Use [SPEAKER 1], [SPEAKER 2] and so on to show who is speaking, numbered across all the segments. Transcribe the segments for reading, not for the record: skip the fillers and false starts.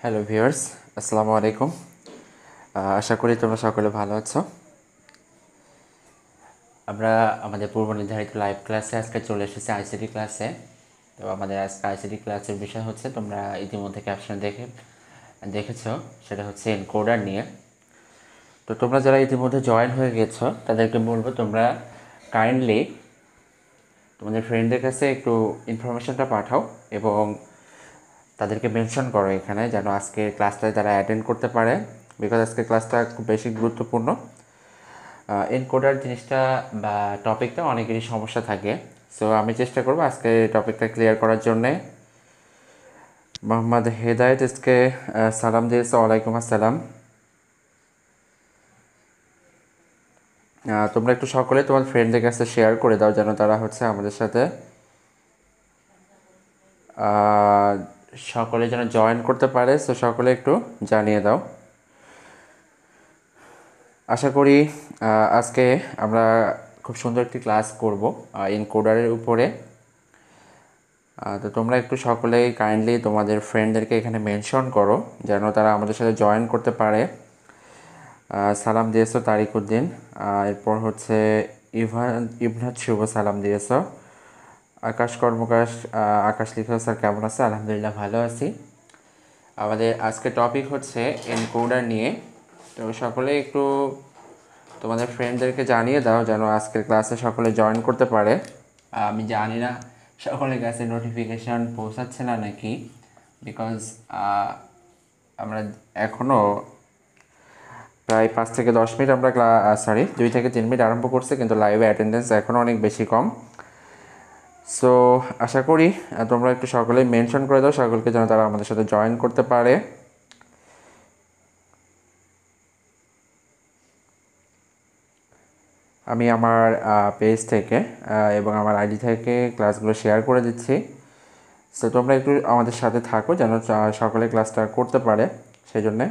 [SPEAKER 1] Hello viewers, আসসালামু আলাইকুম। আশা করি তোমরা সকলে ভালো আছো। আমরা আমাদের পূর্ব নির্ধারিত লাইভ ক্লাসে আজকে চলে এসেছি আইসিটি ক্লাসে। তো আমাদের আজকে আইসিটি ক্লাসের বিষয় হচ্ছে, তোমরা ইতিমধ্যে ক্যাপশন দেখেছো, সেটা হচ্ছে এনকোডার নিয়ে। তো তোমরা যারা ইতিমধ্যে জয়েন হয়ে গেছো তাদেরকে বলবো, তোমরা কাইন্ডলি তোমাদের ফ্রেন্ডদের কাছে একটু ইনফরমেশনটা পাঠাও এবং তাদেরকে মেনশন করো এখানে, যেন আজকে ক্লাসটায় তারা অ্যাটেন্ড করতে পারে। বিকজ আজকে ক্লাসটা খুব বেশি গুরুত্বপূর্ণ। এনকোডার জিনিসটা বা টপিকটা অনেকেরই সমস্যা থাকে। সো আমি চেষ্টা করবো আজকে টপিকটা ক্লিয়ার করার জন্যে। মোহাম্মদ হেদায়েত ইসকে সালাম দিয়েছে, ওয়ালাইকুম আসসালাম। তোমরা একটু সকলে তোমার ফ্রেন্ডদের কাছে শেয়ার করে দাও, যেন তারা আমাদের সাথে সকলে যেন জয়েন করতে পারে। সো সকলে একটু জানিয়ে দাও। আশা করি আজকে আমরা খুব সুন্দর একটি ক্লাস করব এনকোডারের উপরে। তো তোমরা একটু সকলেই কাইন্ডলি তোমাদের ফ্রেন্ডদেরকে এখানে মেনশন করো, যেন তারা আমাদের সাথে জয়েন করতে পারে। সালাম দিয়েছো তারিক উদ্দিন, এরপর ইবনাথ শুভ সালাম দিয়েছো। আকাশ কর্মকার আকাশ লিখেও, স্যার কেমন আছে? আলহামদুলিল্লাহ ভালো আছি। আমাদের আজকে টপিক হচ্ছে এনকোডার নিয়ে। তো সকলে একটু তোমাদের ফ্রেন্ডদেরকে জানিয়ে দাও, যেন আজকের ক্লাসে সকলে জয়েন করতে পারে। আমি জানি না সকলের কাছে নোটিফিকেশান পৌঁছাচ্ছে না নাকি, বিকজ আমরা এখনও প্রায় 5 থেকে 10 মিনিট আমরা 2 থেকে 3 মিনিট আরম্ভ করছি, কিন্তু লাইভে অ্যাটেন্ডেন্স এখনও অনেক বেশি কম। সো আশা করি তোমরা একটু সকলেই মেনশন করে দাও সকলকে, যেন তারা আমাদের সাথে জয়েন করতে পারে। আমি আমার পেজ থেকে এবং আমার আইডি থেকে ক্লাসগুলো শেয়ার করে দিচ্ছি। সো তোমরা একটু আমাদের সাথে থাকো, যেন সকলে ক্লাসটা করতে পারে, সেই জন্যে।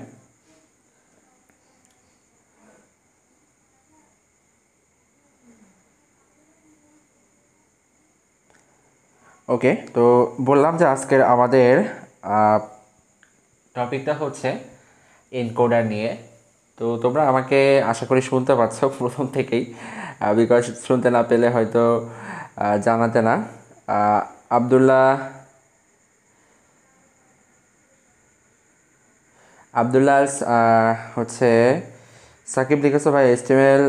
[SPEAKER 1] ওকে, তো বললাম যে আজকের আমাদের টপিকটা হচ্ছে এনকোডার নিয়ে। তো তোমরা আমাকে আশা করি শুনতে পাচ্ছ প্রথম থেকেই, বিকজ শুনতে না পেলে হয়তো জানাতে না। আবদুল্লাহ আবদুল্লাহ হচ্ছে সাকিব লিখেছো, ভাই এইচটিএমএল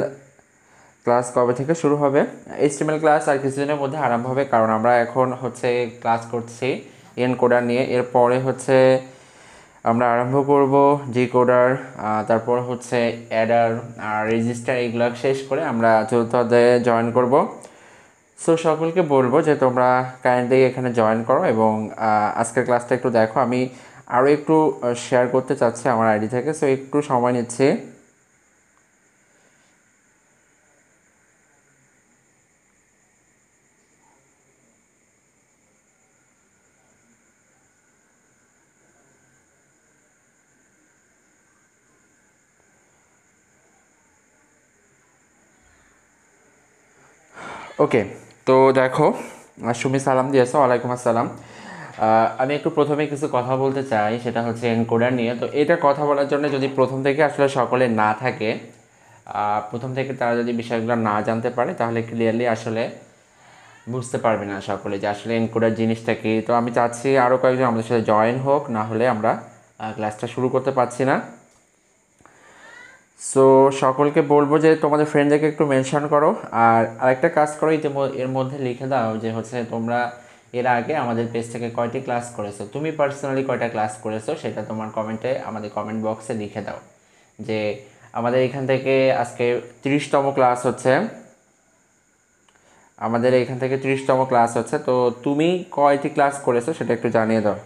[SPEAKER 1] ক্লাস কবে থেকে শুরু হবে? এইচটিএমএল ক্লাস আর কিছুদিনের মধ্যে আরম্ভ হবে, কারণ আমরা এখন ক্লাস করছি এনকোডার নিয়ে। এরপরে আমরা আরম্ভ করব জি কোডার, তারপর অ্যাডার আর রেজিস্টার, এগুলো শেষ করে আমরা চতুর্থ অধ্যায়ে জয়েন করব। সো সকলকে বলবো যে তোমরা কাইন্ডলি এখানে জয়েন করো এবং আজকের ক্লাসটা একটু দেখো। আমি আরও একটু শেয়ার করতে চাচ্ছি আমার আইডি থেকে, সো একটু সময় নিচ্ছি। ওকে, তো দেখো, সুমি সালাম দিয়েছো, ওয়ালাইকুম আসসালাম। আমি একটু প্রথমে কিছু কথা বলতে চাই, সেটা হচ্ছে এনকোডার নিয়ে। তো এটা কথা বলার জন্য যদি প্রথম থেকে আসলে সকলে না থাকে, প্রথম থেকে তারা যদি বিষয়গুলো না জানতে পারে, তাহলে ক্লিয়ারলি আসলে বুঝতে পারবে না সকলে যে আসলে এনকোডার জিনিসটা কী। তো আমি চাচ্ছি আরও কয়েকজন আমাদের সাথে জয়েন হোক, না হলে আমরা ক্লাসটা শুরু করতে পারছি না। সো সকলকে বলবো যে তোমাদের ফ্রেন্ডদেরকে একটু মেনশন করো। আর আরেকটা কাজ করো, এর মধ্যে লিখে দাও যে তোমরা এর আগে আমাদের পেজ থেকে কয়টি ক্লাস করেছো, তুমি পার্সোনালি কয়টা ক্লাস করেছো, সেটা তোমার কমেন্টে আমাদের কমেন্ট বক্সে লিখে দাও। যে আমাদের এখান থেকে আজকে 30তম ক্লাস হচ্ছে, তো তুমি কয়টি ক্লাস করেছো সেটা একটু জানিয়ে দাও।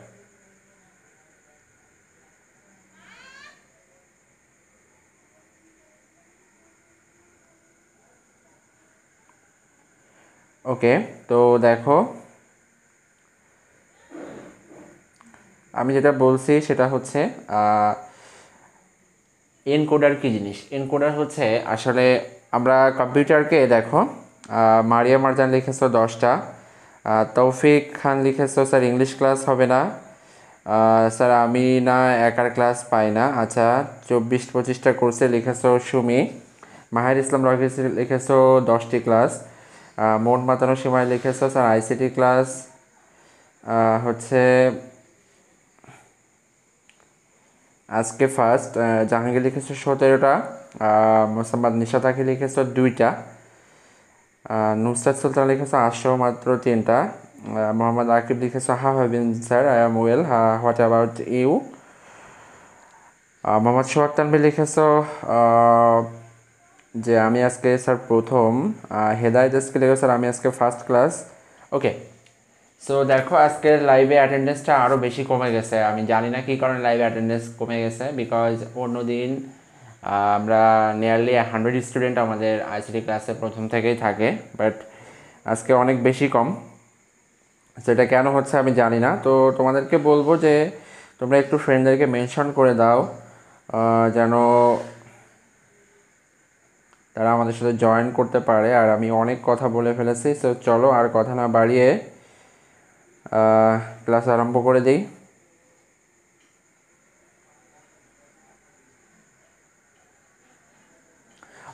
[SPEAKER 1] ওকে, তো দেখো, আমি যেটা বলছি সেটা হচ্ছে এনকোডার কী জিনিস। এনকোডার আসলে আমরা কম্পিউটারকে দেখো, মারিয়া মারজান লিখেছো 10টা, তৌফিক খান লিখেছো স্যার ইংলিশ ক্লাস হবে না, স্যার আমি না একার ক্লাস পাই না। আচ্ছা, 24-25টা কোর্সে লিখেছো সুমি। মাহির ইসলাম রকিস লিখেছো 10টি ক্লাস। মন মাতানো সীমায় লিখেছো স্যার আইসিটি ক্লাস হচ্ছে আজকে ফার্স্ট। জাহাঙ্গীর লিখেছো 17টা। মোসাম্মদ নিশাত আখি লিখেছো 2টা। নুসরাত সুলতান লিখেছো আসো মাত্র 3টা। মোহাম্মদ আকিব লিখেছো how have been sir, I am well, what about you. Mohammad Sohag Tanvir লিখেছো যে আমি আজকে স্যার প্রথম। হেদায়েত আজকে লিখেছো স্যার আমি আজকে ফার্স্ট ক্লাস। ওকে, সো দেখো আজকের লাইভে অ্যাটেন্ডেন্সটা আরও বেশি কমে গেছে। আমি জানি না কী কারণে লাইভে অ্যাটেন্ডেন্স কমে গেছে, বিকজ অন্য দিন আমরা নিয়ারলি 100 স্টুডেন্ট আমাদের আইসিটি ক্লাসে প্রথম থেকেই থাকে, বাট আজকে অনেক বেশি কম। সেটা কেন হচ্ছে আমি জানি না। তো তোমাদেরকে বলবো যে তোমরা একটু ফ্রেন্ডদেরকে মেনশন করে দাও যেন তারা আমাদের সাথে জয়েন করতে পারে। আর আমি অনেক কথা বলে ফেলেছি, সো চলো আর কথা না বাড়িয়ে ক্লাস আরম্ভ করে দিই।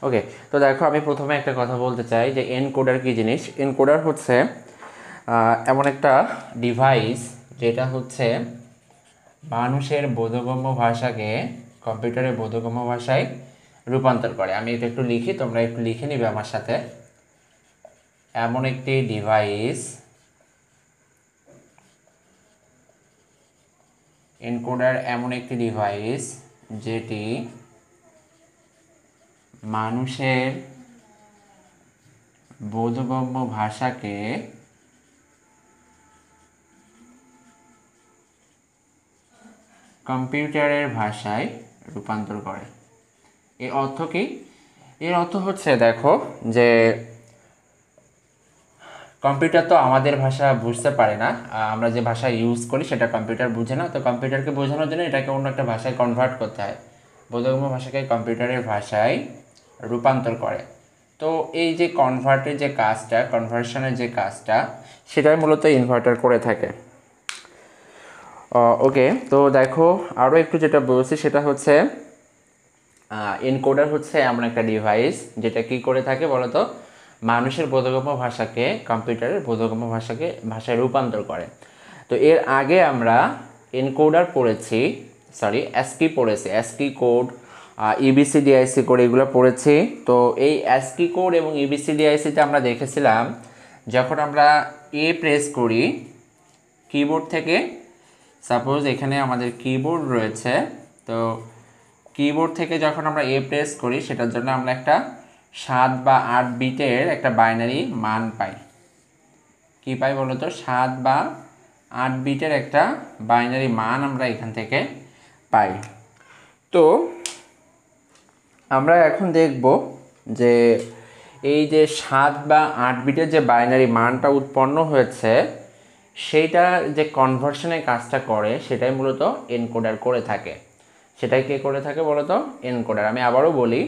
[SPEAKER 1] ওকে, তো দেখো আমি প্রথমে একটা কথা বলতে চাই যে এনকোডার কী জিনিস। এনকোডার হচ্ছে এমন একটা ডিভাইস যেটা হচ্ছে মানুষের বোধগম্য ভাষাকে কম্পিউটারের বোধগম্য ভাষায় রূপান্তর করে। আমি এটা একটু লিখি, তোমরা একটু লিখে নিবে আমার সাথে। এমন একটি ডিভাইস, এনকোডার এমন একটি ডিভাইস যেটি মানুষের বোধগম্য ভাষাকে কম্পিউটারের ভাষায় রূপান্তর করে। এর অর্থ কি? এর অর্থ হচ্ছে দেখো যে কম্পিউটার তো আমাদের ভাষা বুঝতে পারে না, আমরা যে ভাষা ইউজ করি সেটা কম্পিউটার বুঝে না। তো কম্পিউটারকে বোঝানোর জন্য এটাকে অন্য একটা ভাষায় কনভার্ট করতে হয়, বোধগম্য ভাষাকে কম্পিউটারের ভাষায় রূপান্তর করে। তো এই যে কনভার্টের যে কাজটা, কনভার্সনের যে কাজটা, সেটাই মূলত ইনভার্টার করে থাকে। ওকে, তো দেখো আরও একটু যেটা বলছি সেটা হচ্ছে এনকোডার হচ্ছে এমন একটা ডিভাইস যেটা কি করে থাকে বলতো, মানুষের বোধগম্য ভাষাকে কম্পিউটারের বোধগম্য ভাষায় রূপান্তর করে। তো এর আগে আমরা এনকোডার পড়েছি, সরি অ্যাসকি পড়েছি, অ্যাসকি কোড, ইবিসিডিআইসি কোড এগুলো পড়েছি। তো এই অ্যাসকি কোড এবং ইবিসিডিআইসিতে আমরা দেখেছিলাম যখন আমরা প্রেস করি কিবোর্ড থেকে, সাপোজ এখানে আমাদের কিবোর্ড রয়েছে, তো কিবোর্ড থেকে যখন আমরা প্রেস করি সেটার জন্য আমরা একটা 7 বা 8 বিটের একটা বাইনারি মান পাই। কি পাই বলো তো? 7 বা 8 বিটের একটা বাইনারি মান আমরা এখান থেকে পাই। তো আমরা এখন দেখব যে এই যে 7 বা 8 বিটের যে বাইনারি মানটা উৎপন্ন হয়েছে সেইটা যে কনভার্সনের কাজটা করে সেটাই মূলত এনকোডার করে থাকে। সেটাই কে করে থাকে বলো তো? এনকোডার। আমি আবারও বলি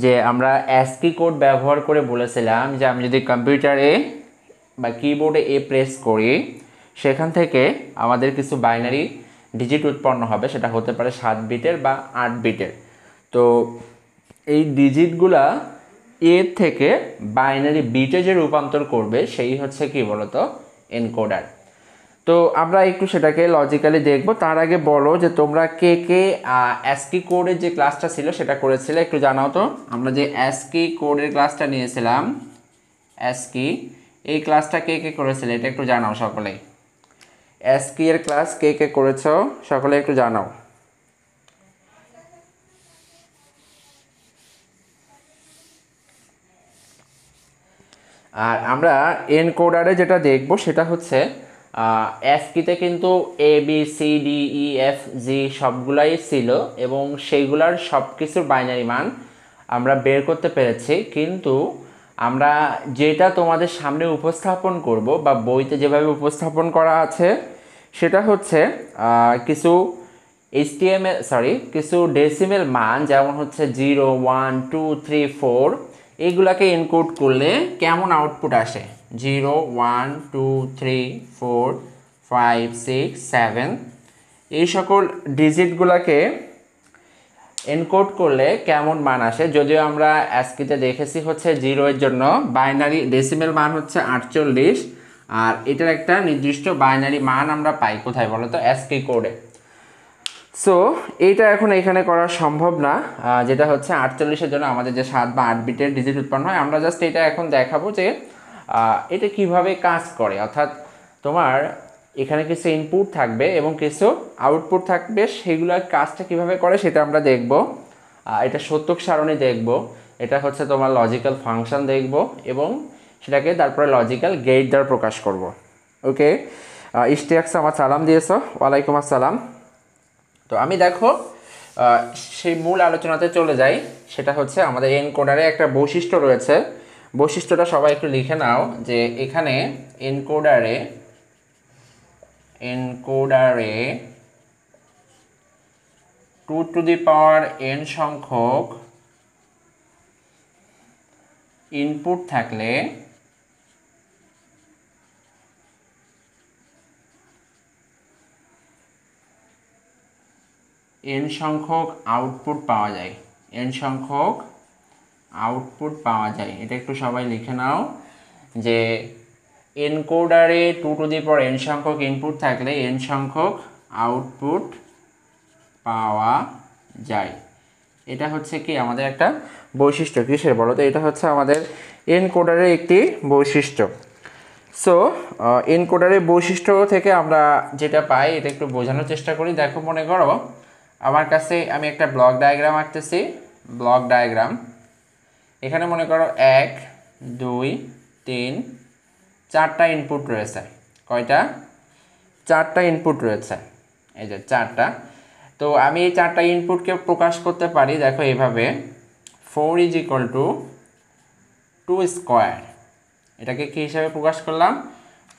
[SPEAKER 1] যে আমরা অ্যাসকি কোড ব্যবহার করে বলেছিলাম যে আমি যদি কম্পিউটারে বা কিবোর্ডে প্রেস করি সেখান থেকে আমাদের কিছু বাইনারি ডিজিট উৎপন্ন হবে, সেটা হতে পারে 7 বিটের বা 8 বিটের। তো এই ডিজিটগুলা থেকে বাইনারি বিটে যে রূপান্তর করবে সেই হচ্ছে কি বলতো? এনকোডার। তো আমরা একটু সেটাকে লজিক্যালি দেখব। তার আগে বলো যে তোমরা কে কে অ্যাসকি কোডের যে ক্লাসটা ছিল সেটা করেছিলে, একটু জানাও তো। আমরা যে অ্যাসকি কোডের ক্লাসটা নিয়েছিলাম, অ্যাসকি, এই ক্লাসটা কে কে করেছিলে এটা একটু জানাও সকলেই। অ্যাসকি এর ক্লাস কে কে করেছো সকলে একটু জানাও। আর আমরা এনকোডারে যেটা দেখব সেটা হচ্ছে অ্যাসকিতে কিন্তু ABCDEFG সবগুলাই ছিল এবং সেইগুলার সব কিছুর বাইনারি মান আমরা বের করতে পেরেছি। কিন্তু আমরা যেটা তোমাদের সামনে উপস্থাপন করব বা বইতে যেভাবে উপস্থাপন করা আছে সেটা হচ্ছে কিছু ডেসিমেল মান, যেমন হচ্ছে 0, 1, 2, 3, 4 এইগুলাকে এনকোড করলে কেমন আউটপুট আসে। 0, 1, 2, 3, 4, 5, 6, 7 এই সকল ডিজিটগুলোকে এনকোড করলে কেমন মান আসে, যদিও আমরা অ্যাস্কিতে দেখেছি হচ্ছে 0 এর জন্য বাইনারি ডেসিমেল মান হচ্ছে 48, আর এটার একটা নির্দিষ্ট বাইনারি মান আমরা পাই কোথায় বলো তো, অ্যাস্কি কোডে। সো এইটা এখন এখানে করা সম্ভব না, যেটা হচ্ছে 48-এর জন্য আমাদের যে 7 বা 8 বিটের ডিজিট উৎপন্ন হয়। আমরা জাস্ট এটা এখন দেখাবো যে এটা কিভাবে কাজ করে, অর্থাৎ তোমার এখানে কিছু ইনপুট থাকবে এবং কিছু আউটপুট থাকবে, সেগুলোর কাজটা কিভাবে করে সেটা আমরা দেখব। এটা সত্যক সারণী দেখব, এটা হচ্ছে তোমার লজিক্যাল ফাংশন দেখব, এবং সেটাকে তারপরে লজিক্যাল গেট দ্বারা প্রকাশ করব। ওকে, ইশতিয়াক আমার সালাম দিয়েছো। ওয়ালাইকুম আসসালাম। তো আমি দেখো সেই মূল আলোচনাতে চলে যাই। সেটা হচ্ছে আমাদের এনকোডারে একটা বৈশিষ্ট্য রয়েছে, বৈশিষ্ট্যটা সবাই একটু লিখে নাও যে এখানে এনকোডারে 2n সংখ্যক ইনপুট থাকলে n সংখ্যক আউটপুট পাওয়া যায়, n সংখ্যক আউটপুট পাওয়া যায়। এটা একটু সবাই লিখে নাও যে এনকোডারে 2n সংখ্যক ইনপুট থাকলে n সংখ্যক আউটপুট পাওয়া যায়। এটা হচ্ছে কি আমাদের একটা বৈশিষ্ট্য। কিসের বলো তো? এটা হচ্ছে আমাদের এনকোডারের একটি বৈশিষ্ট্য। সো এনকোডারের বৈশিষ্ট্য থেকে আমরা যেটা পাই এটা একটু বোঝানোর চেষ্টা করি। দেখো, মনে করো আমার কাছে আমি একটা ব্লক ডায়াগ্রাম আঁকতেছি, ব্লক ডায়াগ্রাম। এখানে মনে করো 1 2 3 4টা ইনপুট রয়েছে। কয়টা? 4টা ইনপুট রয়েছে, এই যে 4টা। তো আমি এই 4টা ইনপুটকে প্রকাশ করতে পারি দেখো এইভাবে, 4 = 2 স্কোয়ার। এটাকে কি হিসাবে প্রকাশ করলাম?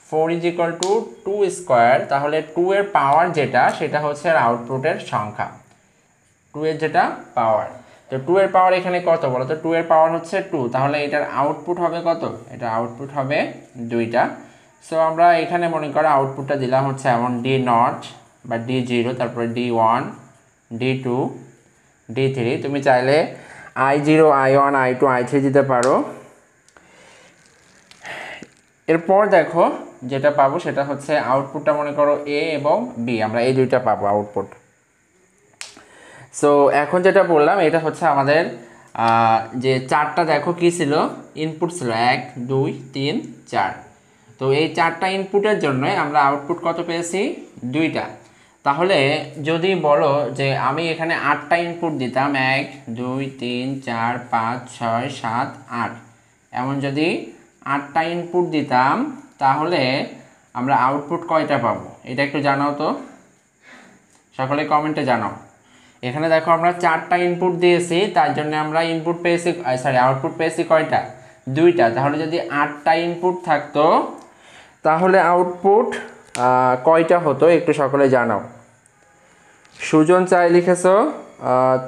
[SPEAKER 1] 4 = 2 স্কোয়ার। তাহলে 2 এর পাওয়ার যেটা, সেটা হচ্ছে আউটপুটের সংখ্যা, 2 এর যেটা পাওয়ার। তো 2 এর পাওয়ার এখানে কত বলো তো? 2 এর পাওয়ার হচ্ছে 2, তাহলে এটার আউটপুট হবে কত? এটা আউটপুট হবে 2টা। সো আমরা এখানে মনে করো আউটপুটটা দিলাম হচ্ছে এমন D0 বা D0, তারপরে D1 D2 D3। তুমি চাইলে I0 I1 I2 I3 দিতে পারো। এরপর দেখো যেটা পাবো সেটা হচ্ছে আউটপুটটা মনে করো A এবং B, আমরা এই দুইটা পাবো আউটপুট। সো এখন যেটা বললাম এটা হচ্ছে আমাদের যে 4টা দেখো কি ছিল, ইনপুট ছিল 1 2 3 4। তো এই 4টা ইনপুটের জন্য আমরা আউটপুট কত পেয়েছি? 2টা। তাহলে যদি বলো যে আমি এখানে 8টা ইনপুট দিতাম, 1 2 3 4 5 6 7 8, এমন যদি 8টা ইনপুট দিতাম তাহলে আমরা আউটপুট কয়টা পাবো? এটা একটু জানাও তো, সকলে কমেন্টে জানাও। এখানে দেখো আমরা 4টা ইনপুট দিয়েছি, তার জন্য আমরা ইনপুট পেয়েছি, আউটপুট পেয়েছি কয়টা? 2টা। তাহলে যদি 8টা ইনপুট থাকতো তাহলে আউটপুট কয়টা হতো একটু সকলে জানাও। সুজন চাই লিখেছ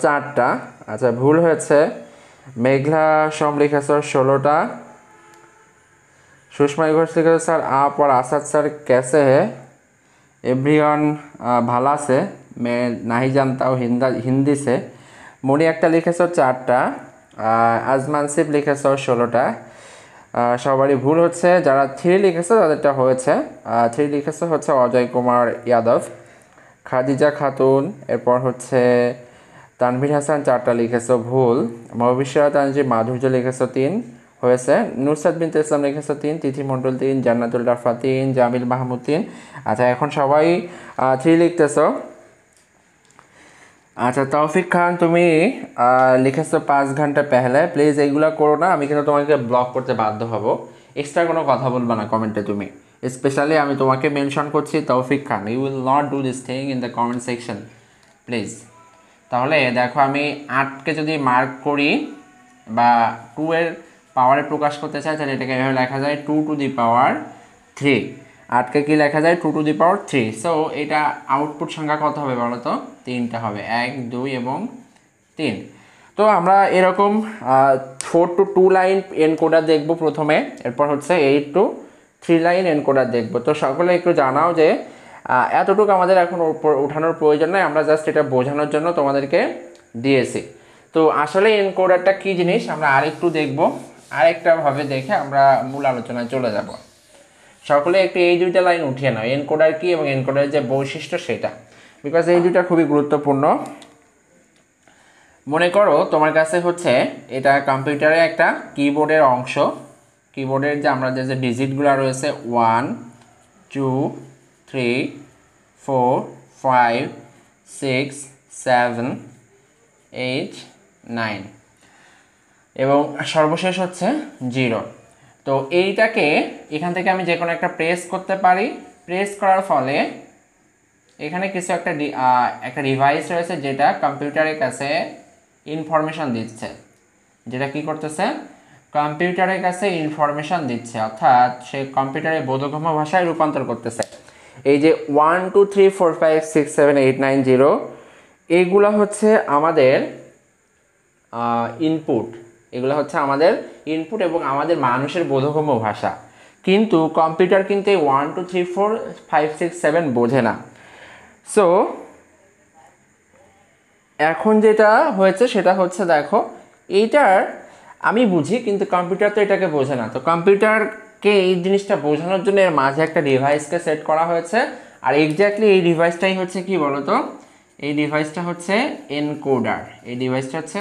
[SPEAKER 1] 4টা, আচ্ছা ভুল হয়েছে। মেঘলা সম লিখেছ 16টা। सुषमा घोष लिखे सर आप और आसाद सर कैसे हैं? एवरीवन भाला से, मैं नहीं जानता हूँ हिंदी से। मुनी एक लिखेছ 4টা। आजमान सिप लिखेছ 16টা। সবারই ভুল হচ্ছে, যারা 3 লিখেছে তাদেরটা হয়েছে। 3 লিখেছে হচ্ছে অজয় কুমার যাদব, খাদিজা খাতুন, এরপর হচ্ছে তানভীর হাসান 4টা লিখেছ ভুল। মহবিশ্বরা তানজিব মাধুর্য লিখেছ 3 হয়েছে। নুসরাত বিনতে ইসলাম লিখেছ 3, তিথি মণ্ডল 3, জান্নাতুল রাফা 3, জামিল মাহমুদ 3। আচ্ছা এখন সবাই 3 লিখতেছ। আচ্ছা তৌফিক খান তুমি লিখেছো 5 ঘন্টা পেহলে। প্লিজ এইগুলো করো না, আমি কিন্তু তোমাকে ব্লক করতে বাধ্য হব। এক্সট্রা কোনো কথা বলবা না কমেন্টে তুমি, স্পেশালি আমি তোমাকে মেনশন করছি Toufiq Khan. You will not do this thing in the comment section please. তাহলে দেখো আমি 8কে যদি মার্ক করি বা 2 এর পাওয়ারে প্রকাশ করতে চাই তাহলে এটাকে এভাবে লেখা যায় 2 টু দি পাওয়ার 3। 8কে কি লেখা যায়? 2 টু দি পাওয়ার 3। সো এটা আউটপুট সংখ্যা কত হবে বলো তো? 3টা হবে, 1 2 এবং 3। তো আমরা এরকম 4 টু 2 লাইন এনকোডার দেখব প্রথমে, এরপর হচ্ছে 8 টু 3 লাইন এনকোডার দেখব। তো সকলে একটু জানাও যে এতটুকু আমাদের এখন উঠানোর প্রয়োজন নাই, আমরা জাস্ট এটা বোঝানোর জন্য তোমাদেরকে দিয়েছি। তো আসলে এনকোডারটা কী জিনিস আমরা আরেকটু দেখব, আরেকটাভাবে দেখে আমরা মূল আলোচনায় চলে যাব। সকলে একটু এই দুইটা লাইন উঠিয়ে নাও, এনকোডার কী এবং এনকোডারের যে বৈশিষ্ট্য সেটা, বিকজ এই দুইটা খুবই গুরুত্বপূর্ণ। মনে করো তোমার কাছে হচ্ছে এটা কম্পিউটারে একটা কিবোর্ডের অংশ, কিবোর্ডের যে আমরা যে ডিজিটগুলো রয়েছে 1 2 3 4 5 6 7 8 9 এবং সর্বশেষ হচ্ছে 0। তো এইটাকে এখান থেকে আমি যে কোনো একটা প্রেস করতে পারি, প্রেস করার ফলে এখানে কিছু একটা ডিভাইস রয়েছে যেটা কম্পিউটারের কাছে ইনফরমেশন দিচ্ছে, যেটা কি করতেছে কম্পিউটারের কাছে ইনফরমেশন দিচ্ছে, অর্থাৎ সে কম্পিউটারে বোধগম্য ভাষায় রূপান্তর করতেছে। এই যে 1 2 3 4 5 6 7 8 9 0 এইগুলা হচ্ছে আমাদের ইনপুট, এগুলো হচ্ছে আমাদের ইনপুট এবং আমাদের মানুষের বোধগম্য ভাষা। কিন্তু কম্পিউটার কিন্তু এই 1 2 3 4 5 6 7 বোঝে না। সো এখন যেটা হয়েছে সেটা হচ্ছে দেখো এইটার আমি বুঝি কিন্তু কম্পিউটার তো এটাকে বোঝে না। তো কম্পিউটারকে এই জিনিসটা বোঝানোর জন্য এর মাঝে একটা ডিভাইসকে সেট করা হয়েছে, আর এক্স্যাক্টলি এই ডিভাইসটাই হচ্ছে কি বলতো, এই ডিভাইসটা হচ্ছে এনকোডার, এই ডিভাইসটা হচ্ছে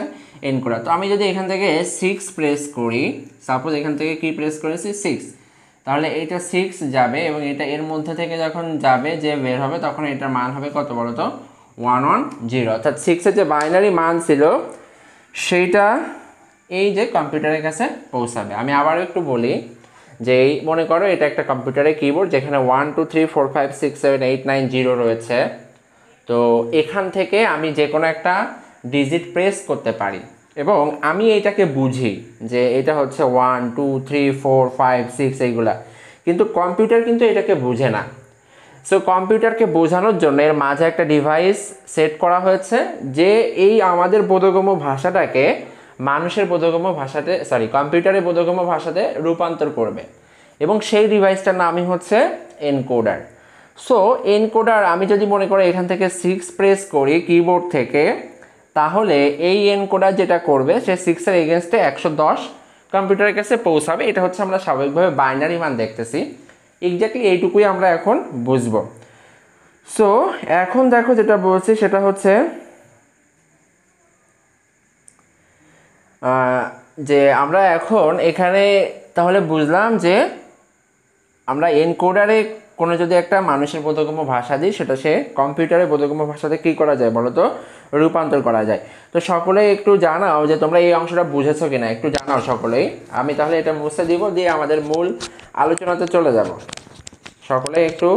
[SPEAKER 1] এনকোডার। তো আমি যদি এখান থেকে 6 প্রেস করি, সাপোজ এখান থেকে কি প্রেস করেছি 6, তাহলে এটা 6 যাবে এবং এটা এর মধ্যে থেকে যখন যাবে যে বের হবে তখন এটার মান হবে কত বলতো 110, অর্থাৎ 6-এর যে বাইনারি মান ছিল সেইটা এই যে কম্পিউটারের কাছে পৌঁছাবে। আমি আবারও একটু বলি যে এই মনে করো এটা একটা কম্পিউটারের কিবোর্ড যেখানে 1 2 3 4 5 6 7 8 9 0 রয়েছে। তো এখান থেকে আমি যে কোনো একটা ডিজিট প্রেস করতে পারি এবং আমি এইটাকে বুঝি যে এটা হচ্ছে 1 2 3 4 5 6 এইগুলা, কিন্তু কম্পিউটার কিন্তু এটাকে বুঝে না। সো কম্পিউটারকে বোঝানোর জন্য এর মাঝে একটা ডিভাইস সেট করা হয়েছে যে এই আমাদের বোধগম্য ভাষাটাকে মানুষের বোধগম্য ভাষাতে কম্পিউটারের বোধগম্য ভাষাতে রূপান্তর করবে এবং সেই ডিভাইসটার নামই হচ্ছে এনকোডার। সো এনকোডার আমি যদি মনে করি এখান থেকে 6 প্রেস করি কিবোর্ড থেকে, তাহলে এই এনকোডার যেটা করবে সে 6-এর এগেনস্টে 110 কম্পিউটারের কাছে পৌঁছাবে। এটা হচ্ছে আমরা স্বাভাবিকভাবে বাইনারি মান দেখতেছি, এক্স্যাক্টলি এইটুকুই আমরা এখন বুঝবো। সো এখন দেখো যেটা বলছি সেটা হচ্ছে যে আমরা এখন এখানে তাহলে বুঝলাম যে আমরা এনকোডারে কোনো যদি একটা মানুষের বোধগম্য ভাষা দিই সেটা সে কম্পিউটারের বোধগম্য ভাষাতে কী করা যায় বলো তো, রূপান্তর করা যায়। তো সকলে একটু জানাও যে তোমরা এই অংশটা বুঝেছো কিনা, একটু জানাও সকলেই। আমি তাহলে এটা মুছে দিব, দিয়ে আমাদের মূল আলোচনাতে চলে যাব। সকলে একটু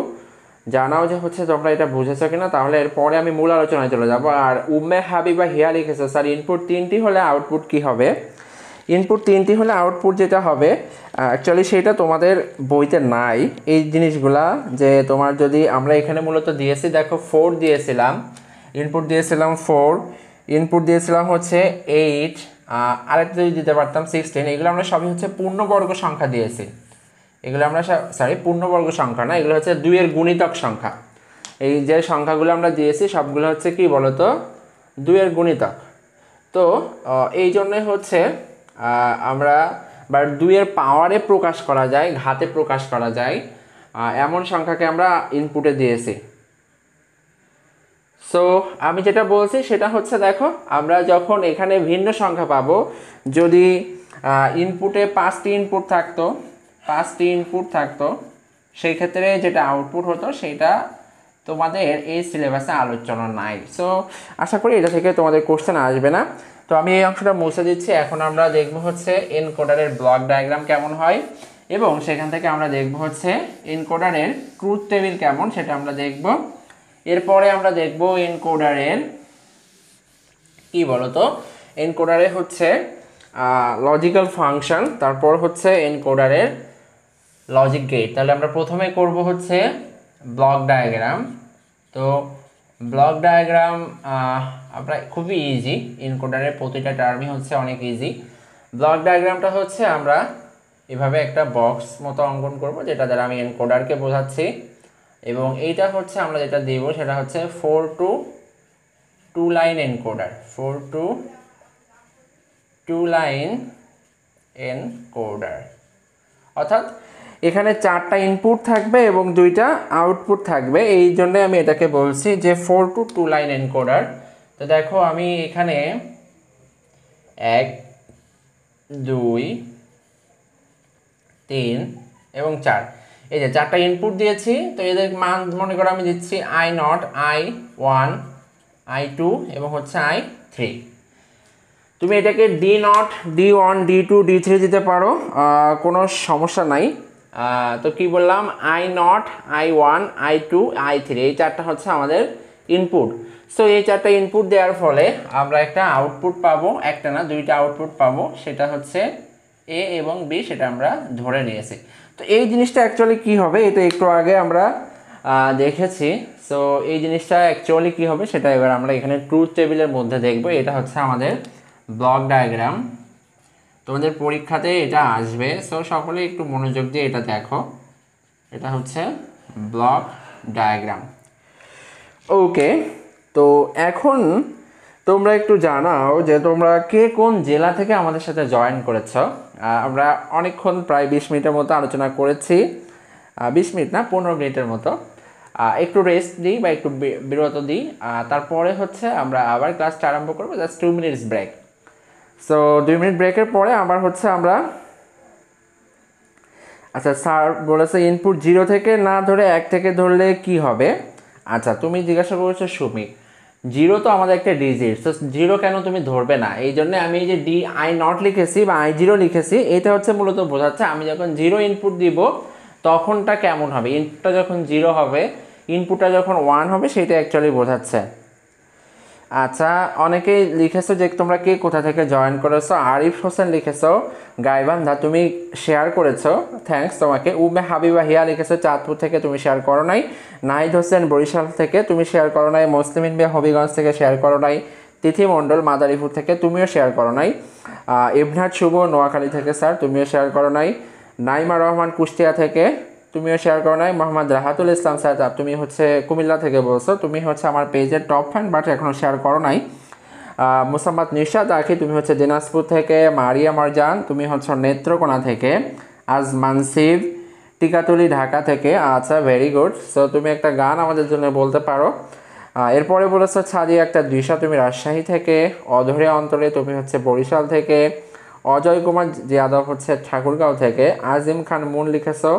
[SPEAKER 1] জানাও যে হচ্ছে তোমরা এটা বুঝেছো কিনা, তাহলে এরপরে আমি মূল আলোচনায় চলে যাব। আর উম্মে হাবিবা হিয়া লিখেছে স্যার ইনপুট 3টি হলে আউটপুট কি হবে? ইনপুট 3টি হলে আউটপুট যেটা হবে অ্যাকচুয়ালি সেটা তোমাদের বইতে নাই এই জিনিসগুলা, যে তোমার যদি আমরা এখানে মূলত দিয়েছি দেখো 4 দিয়েছিলাম, ইনপুট দিয়েছিলাম 4, ইনপুট দিয়েছিলাম হচ্ছে 8, আরেকটা যদি দিতে পারতাম 16, এগুলো আমরা সবই হচ্ছে পূর্ণবর্গ সংখ্যা দিয়েছি। এগুলো আমরা পূর্ণবর্গ সংখ্যা না, এগুলো হচ্ছে 2-এর গুণিতক সংখ্যা। এই যে সংখ্যাগুলো আমরা দিয়েছি সবগুলো হচ্ছে কি বলতো 2-এর গুণিতক। তো এই জন্যে হচ্ছে আমরা 2-এর পাওয়ারে প্রকাশ করা যায়, ঘাতে প্রকাশ করা যায় এমন সংখ্যাকে আমরা ইনপুটে দিয়েছি। সো আমি যেটা বলছি সেটা হচ্ছে দেখো আমরা যখন এখানে ভিন্ন সংখ্যা পাবো, যদি ইনপুটে 5টি ইনপুট থাকতো সেই ক্ষেত্রে যেটা আউটপুট হতো সেটা তোমাদের এই সিলেবাসে আলোচনা নাই। সো আশা করি এটা থেকে তোমাদের কোশ্চেন আসবে না। তো আমি এই অংশটা মুছে দিচ্ছি। এখন আমরা দেখব হচ্ছে এনকোডারের ব্লক ডায়াগ্রাম কেমন হয় এবং সেখান থেকে আমরা দেখব হচ্ছে এনকোডারের ট্রুথ টেবিল কেমন সেটা আমরা দেখব। এরপরে আমরা দেখব এনকোডারের কি বলতো, এনকোডারে হচ্ছে লজিক্যাল ফাংশন, তারপর হচ্ছে এনকোডারের লজিক গেট। তাহলে আমরা প্রথমে করব হচ্ছে ব্লক ডায়াগ্রাম। তো ব্লক ডায়াগ্রাম আমরা খুবই ইজি, এনকোডারের প্রতিটা টার্মই হচ্ছে অনেক ইজি। ব্লক ডায়াগ্রামটা হচ্ছে আমরা এভাবে একটা বক্স মতো অঙ্কন করব যেটা দ্বারা আমি এনকোডারকে বোঝাচ্ছি এবং এইটা হচ্ছে আমরা যেটা দেব সেটা হচ্ছে 4 to 2 line encoder, 4 to 2 line encoder. অর্থাৎ এখানে 4টা ইনপুট থাকবে এবং 2টা আউটপুট থাকবে, এই জন্য আমি এটাকে বলছি যে 4 to 2 লাইন এনকোডার। তো দেখো আমি এখানে 1 2 3 এবং 4 এই যে 4টা ইনপুট দিয়েছি। তো এদের মান মনে করো আমি দিচ্ছি i0, i1, i2 এবং হচ্ছে i3। তুমি এটাকে d0, d1, d2, d3 দিতে পারো, কোনো সমস্যা নাই। তো কি বললাম, i0, i1, i2, i3 এই 4টা হচ্ছে আমাদের ইনপুট। সো এই 4টা ইনপুট দেওয়ার ফলে আমরা একটা আউটপুট পাবো, একটা না 2টা আউটপুট পাবো, সেটা হচ্ছে এ এবং বি, সেটা আমরা ধরে নিয়েছি। তো এই জিনিসটা অ্যাকচুয়ালি কি হবে এটা একটু আগে আমরা দেখেছি। সো এই জিনিসটা অ্যাকচুয়ালি কি হবে সেটা এবার আমরা এখানে ট্রুথ টেবিলের মধ্যে দেখব। এটা হচ্ছে আমাদের ব্লক ডায়াগ্রাম, তোমাদের পরীক্ষাতে এটা আসবে। সো সকলে একটু মনোযোগ দিয়ে এটা দেখো, এটা হচ্ছে ব্লক ডায়াগ্রাম। ওকে, তো এখন তোমরা একটু জানাও যে তোমরা কে কোন জেলা থেকে আমাদের সাথে জয়েন করেছ। আমরা অনেকক্ষণ প্রায় 20 মিনিটের মতো আলোচনা করেছি, 20 মিনিট না 15 মিনিটের মতো। একটু রেস্ট দিই বা একটু বিরত দিই, তারপরে হচ্ছে আমরা আবার ক্লাসটা আরম্ভ করবো, just 2 minutes break. So 2 minute ব্রেকের পরে আবার হচ্ছে আমরা, আচ্ছা স্যার বলেছে ইনপুট 0 থেকে না ধরে 1 থেকে ধরলে কি হবে। আচ্ছা তুমি জিজ্ঞাসা করেছো সুমি, 0 তো আমাদের একটা ডিজিট, সো 0 কেন তুমি ধরবে না, এই জন্য আমি এই যে di0 লিখেছি বা i0 লিখেছি, এটা হচ্ছে মূলত বোঝাচ্ছে আমি যখন 0 ইনপুট দিব তখনটা কেমন হবে। ইনপুটটা যখন 0 হবে, ইনপুটটা যখন 1 হবে, সেটা অ্যাকচুয়ালি বোঝাচ্ছে। আচ্ছা অনেকেই লিখেছো যে তোমরা কে কোথা থেকে জয়েন করেছো। আরিফ হোসেন লিখেছো গাইবান্ধা, তুমি শেয়ার করেছো, থ্যাঙ্কস তোমাকে। উমে হাবিবা হিয়া লিখেছো চাঁদপুর থেকে, তুমি শেয়ার করো নাই। নাহিদ হোসেন বরিশাল থেকে, তুমি শেয়ার করো নাই। মুসলিমিন বিয়া হবিগঞ্জ থেকে শেয়ার করো নাই। তিথি মণ্ডল মাদারীপুর থেকে, তুমিও শেয়ার করো নাই। ইবনাথ শুভ নোয়াখালী থেকে স্যার, তুমিও শেয়ার করো নাই। নাইমা রহমান কুষ্টিয়া থেকে, তুমিও শেয়ার করো নাই। মোহাম্মদ রাহাতুল ইসলাম স্যার, তুমি হচ্ছে কুমিল্লা থেকে বলছো, তুমি হচ্ছে আমার পেজের টপ ফ্যান বাট এখনও শেয়ার করো নাই। মুসাম্মদ নিশাদ আখি, তুমি হচ্ছে দিনাজপুর থেকে। মারিয়া মারজান, তুমি হচ্ছে নেত্রকোনা থেকে। আজ মানসিব টিকাতুলি ঢাকা থেকে, আচ্ছা ভেরি গুড। সো তুমি একটা গান আমাদের জন্য বলতে পারো। এরপরে বলেছো ছাদিয়া একটা দিশা, তুমি রাজশাহী থেকে। অধরে অন্তরে, তুমি হচ্ছে বরিশাল থেকে। অজয় কুমার যাদব হচ্ছে ঠাকুরগাঁও থেকে। আজিম খান মুন লিখেছো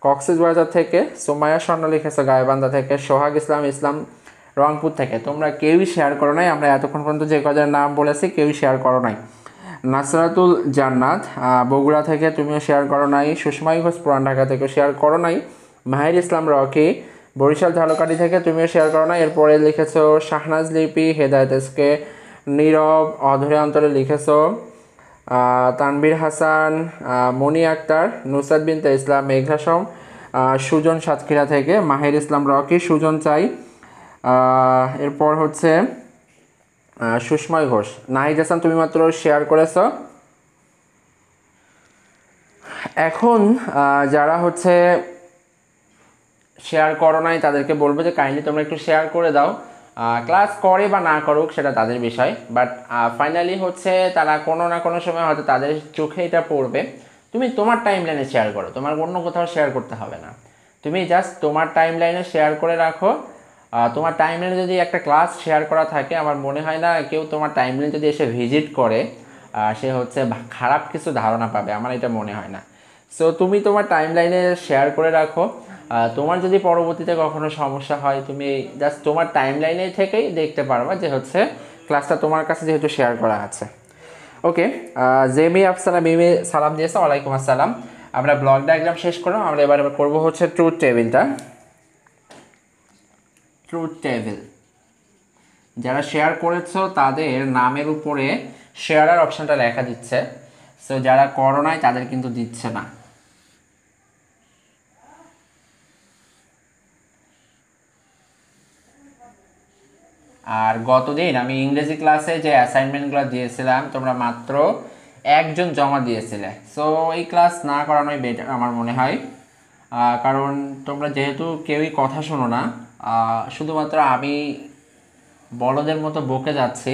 [SPEAKER 1] কক্সবাজার থেকে। সুমাইয়া স্বর্ণ লিখেছো গাইবান্ধা থেকে। সোহাগ ইসলাম রংপুর থেকে। তোমরা কেউই শেয়ার করো নাই, আমরা এতক্ষণ পর্যন্ত যে কজন নাম বলেছি কেউই শেয়ার করো নাই। নাসরাতুল জান্নাত বগুড়া থেকে, তুমিও শেয়ার করো নাই। সুষমাই ঘোষ পুরান ঢাকা থেকে শেয়ার করো নাই। মাহির ইসলাম রকি বরিশাল ঝালকাঠি থেকে, তুমিও শেয়ার করো নাই। এরপরে লিখেছো শাহনাজ লিপি, হেদায়ত এসকে, নীরব, অধরে অন্তরে লিখেছো তানভীর হাসান, মনি আক্তার, নুসরাত বিনতে ইসলাম, মেঘাসম, সুজন সাতক্ষীরা থেকে। মাহির ইসলাম রকি, সুজন চাই। এরপর হচ্ছে সুষময় ঘোষ। নাহিদ হাসান, তুমি মাত্র শেয়ার করেছ। এখন যারা হচ্ছে শেয়ার করো নাই তাদেরকে বলবো যে কাইন্ডলি তোমরা একটু শেয়ার করে দাও। ক্লাস করে বা না করুক সেটা তাদের বিষয়, বাট ফাইনালি হচ্ছে তারা কোনো না কোনো সময় হয়তো তাদের চোখে এটা পড়বে। তুমি তোমার টাইম লাইনে শেয়ার করো, তোমার অন্য কোথাও শেয়ার করতে হবে না। তুমি জাস্ট তোমার টাইম লাইনে শেয়ার করে রাখো। তোমার টাইম লাইনে যদি একটা ক্লাস শেয়ার করা থাকে, আমার মনে হয় না কেউ তোমার টাইম লাইন যদি এসে ভিজিট করে সে হচ্ছে খারাপ কিছু ধারণা পাবে, আমার এটা মনে হয় না। সো তুমি তোমার টাইম লাইনে শেয়ার করে রাখো। তোমার যদি পরবর্তীতে কখনো সমস্যা হয়, তুমি জাস্ট তোমার টাইম লাইনে থেকেই দেখতে পারবা যে হচ্ছে ক্লাসটা তোমার কাছে যেহেতু শেয়ার করা আছে। ওকে, জেমি আফসানা মিমি সালাম দিয়েছে, ওয়ালাইকুম আসসালাম। আমরা ব্লক ডায়াগ্রাম শেষ করলাম, আমরা এবার করবো হচ্ছে ট্রুথ টেবিলটা। ট্রুথ টেবিল যারা শেয়ার করেছো তাদের নামের উপরে শেয়ারার অপশানটা লেখা দিচ্ছে। সো যারা করো নাই তাদের কিন্তু দিচ্ছে না। আর গতদিন আমি ইংরেজি ক্লাসে যে অ্যাসাইনমেন্টগুলো দিয়েছিলাম তোমরা মাত্র একজন জমা দিয়েছিলে। সো এই ক্লাস না করানোই বেটার আমার মনে হয়। কারণ তোমরা যেহেতু কেউই কথা শোনো না, শুধুমাত্র আমি বলদের মতো বকে যাচ্ছি,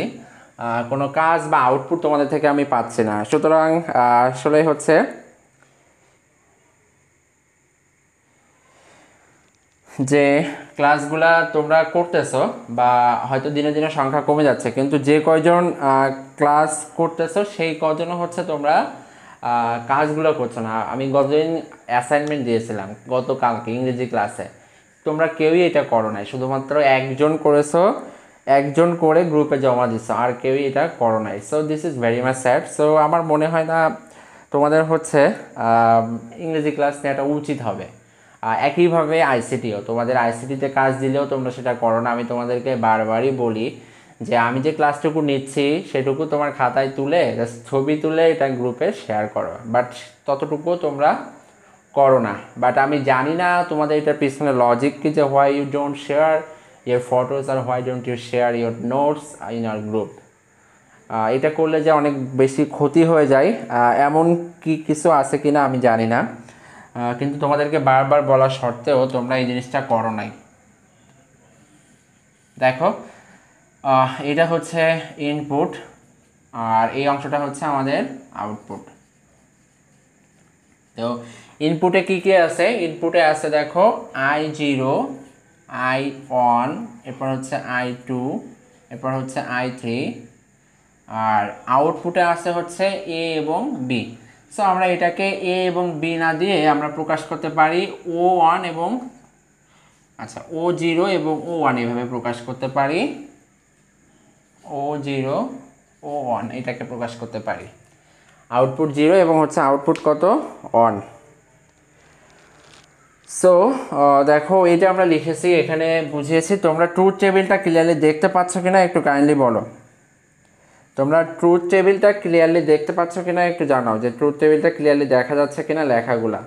[SPEAKER 1] কোনো কাজ বা আউটপুট তোমাদের থেকে আমি পাচ্ছি না। সুতরাং আসলে হচ্ছে যে ক্লাসগুলা তোমরা করতেছো বা হয়তো দিনে দিনে সংখ্যা কমে যাচ্ছে, কিন্তু যে কয়জন ক্লাস করতেছো সেই কয়জনও হচ্ছে তোমরা কাজগুলো করছো না। আমি গতদিন অ্যাসাইনমেন্ট দিয়েছিলাম গতকালকে ইংরেজি ক্লাসে, তোমরা কেউই এটা করো নাই, শুধুমাত্র একজন করেছো, একজন করে গ্রুপে জমা দিছো, আর কেউই এটা করো নাই। So this is very much sad. So আমার মনে হয় না তোমাদের হচ্ছে ইংরেজি ক্লাস নেওয়াটা উচিত হবে। একইভাবে আইসিটিও, তোমাদের আইসিটিতে কাজ দিলেও তোমরা সেটা করো না। আমি তোমাদেরকে বারবারই বলি যে আমি যে ক্লাসটুকু নিচ্ছি সেটুকু তোমার খাতায় তুলে ছবি তুলে এটা গ্রুপে শেয়ার করো, বাট ততটুকুও তোমরা করো না। বাট আমি জানি না তোমাদের এটার পিছনে লজিক কি, যে why you don't share your photos আর why don't you share your notes in our group. এটা করলে যে অনেক বেশি ক্ষতি হয়ে যায় এমন কি কিছু আছে কি না আমি জানি না, কিন্তু তোমাদেরকে বারবার বলা সত্ত্বেও তোমরা এই জিনিসটা করো নাই। দেখো এটা হচ্ছে ইনপুট আর এই অংশটা হচ্ছে আমাদের আউটপুট। তো ইনপুটে কি কি আছে? ইনপুটে আছে দেখো I0, I1, এরপর হচ্ছে I2, এরপর হচ্ছে I3, আর আউটপুটে আছে হচ্ছে A এবং B। সো আমরা এটাকে A এবং B না দিয়ে আমরা প্রকাশ করতে পারি O1 এবং O0 এবং O1 এভাবে প্রকাশ করতে পারি। O0, O1 এটাকে প্রকাশ করতে পারি। আউটপুট 0 এবং হচ্ছে আউটপুট কত? 1। সো দেখো এটা আমরা লিখেছি, এখানে বুঝিয়েছি। তোমরা ট্রুথ টেবিলটা ক্লিয়ারলি দেখতে পাচ্ছ কিনা একটু কাইন্ডলি বলো। তোমরা ট্রুথ টেবিলটা ক্লিয়ারলি দেখতে পাচ্ছ কিনা একটু জানাও, যে ট্রুথ টেবিলটা ক্লিয়ারলি দেখা যাচ্ছে কিনা লেখাগুলা।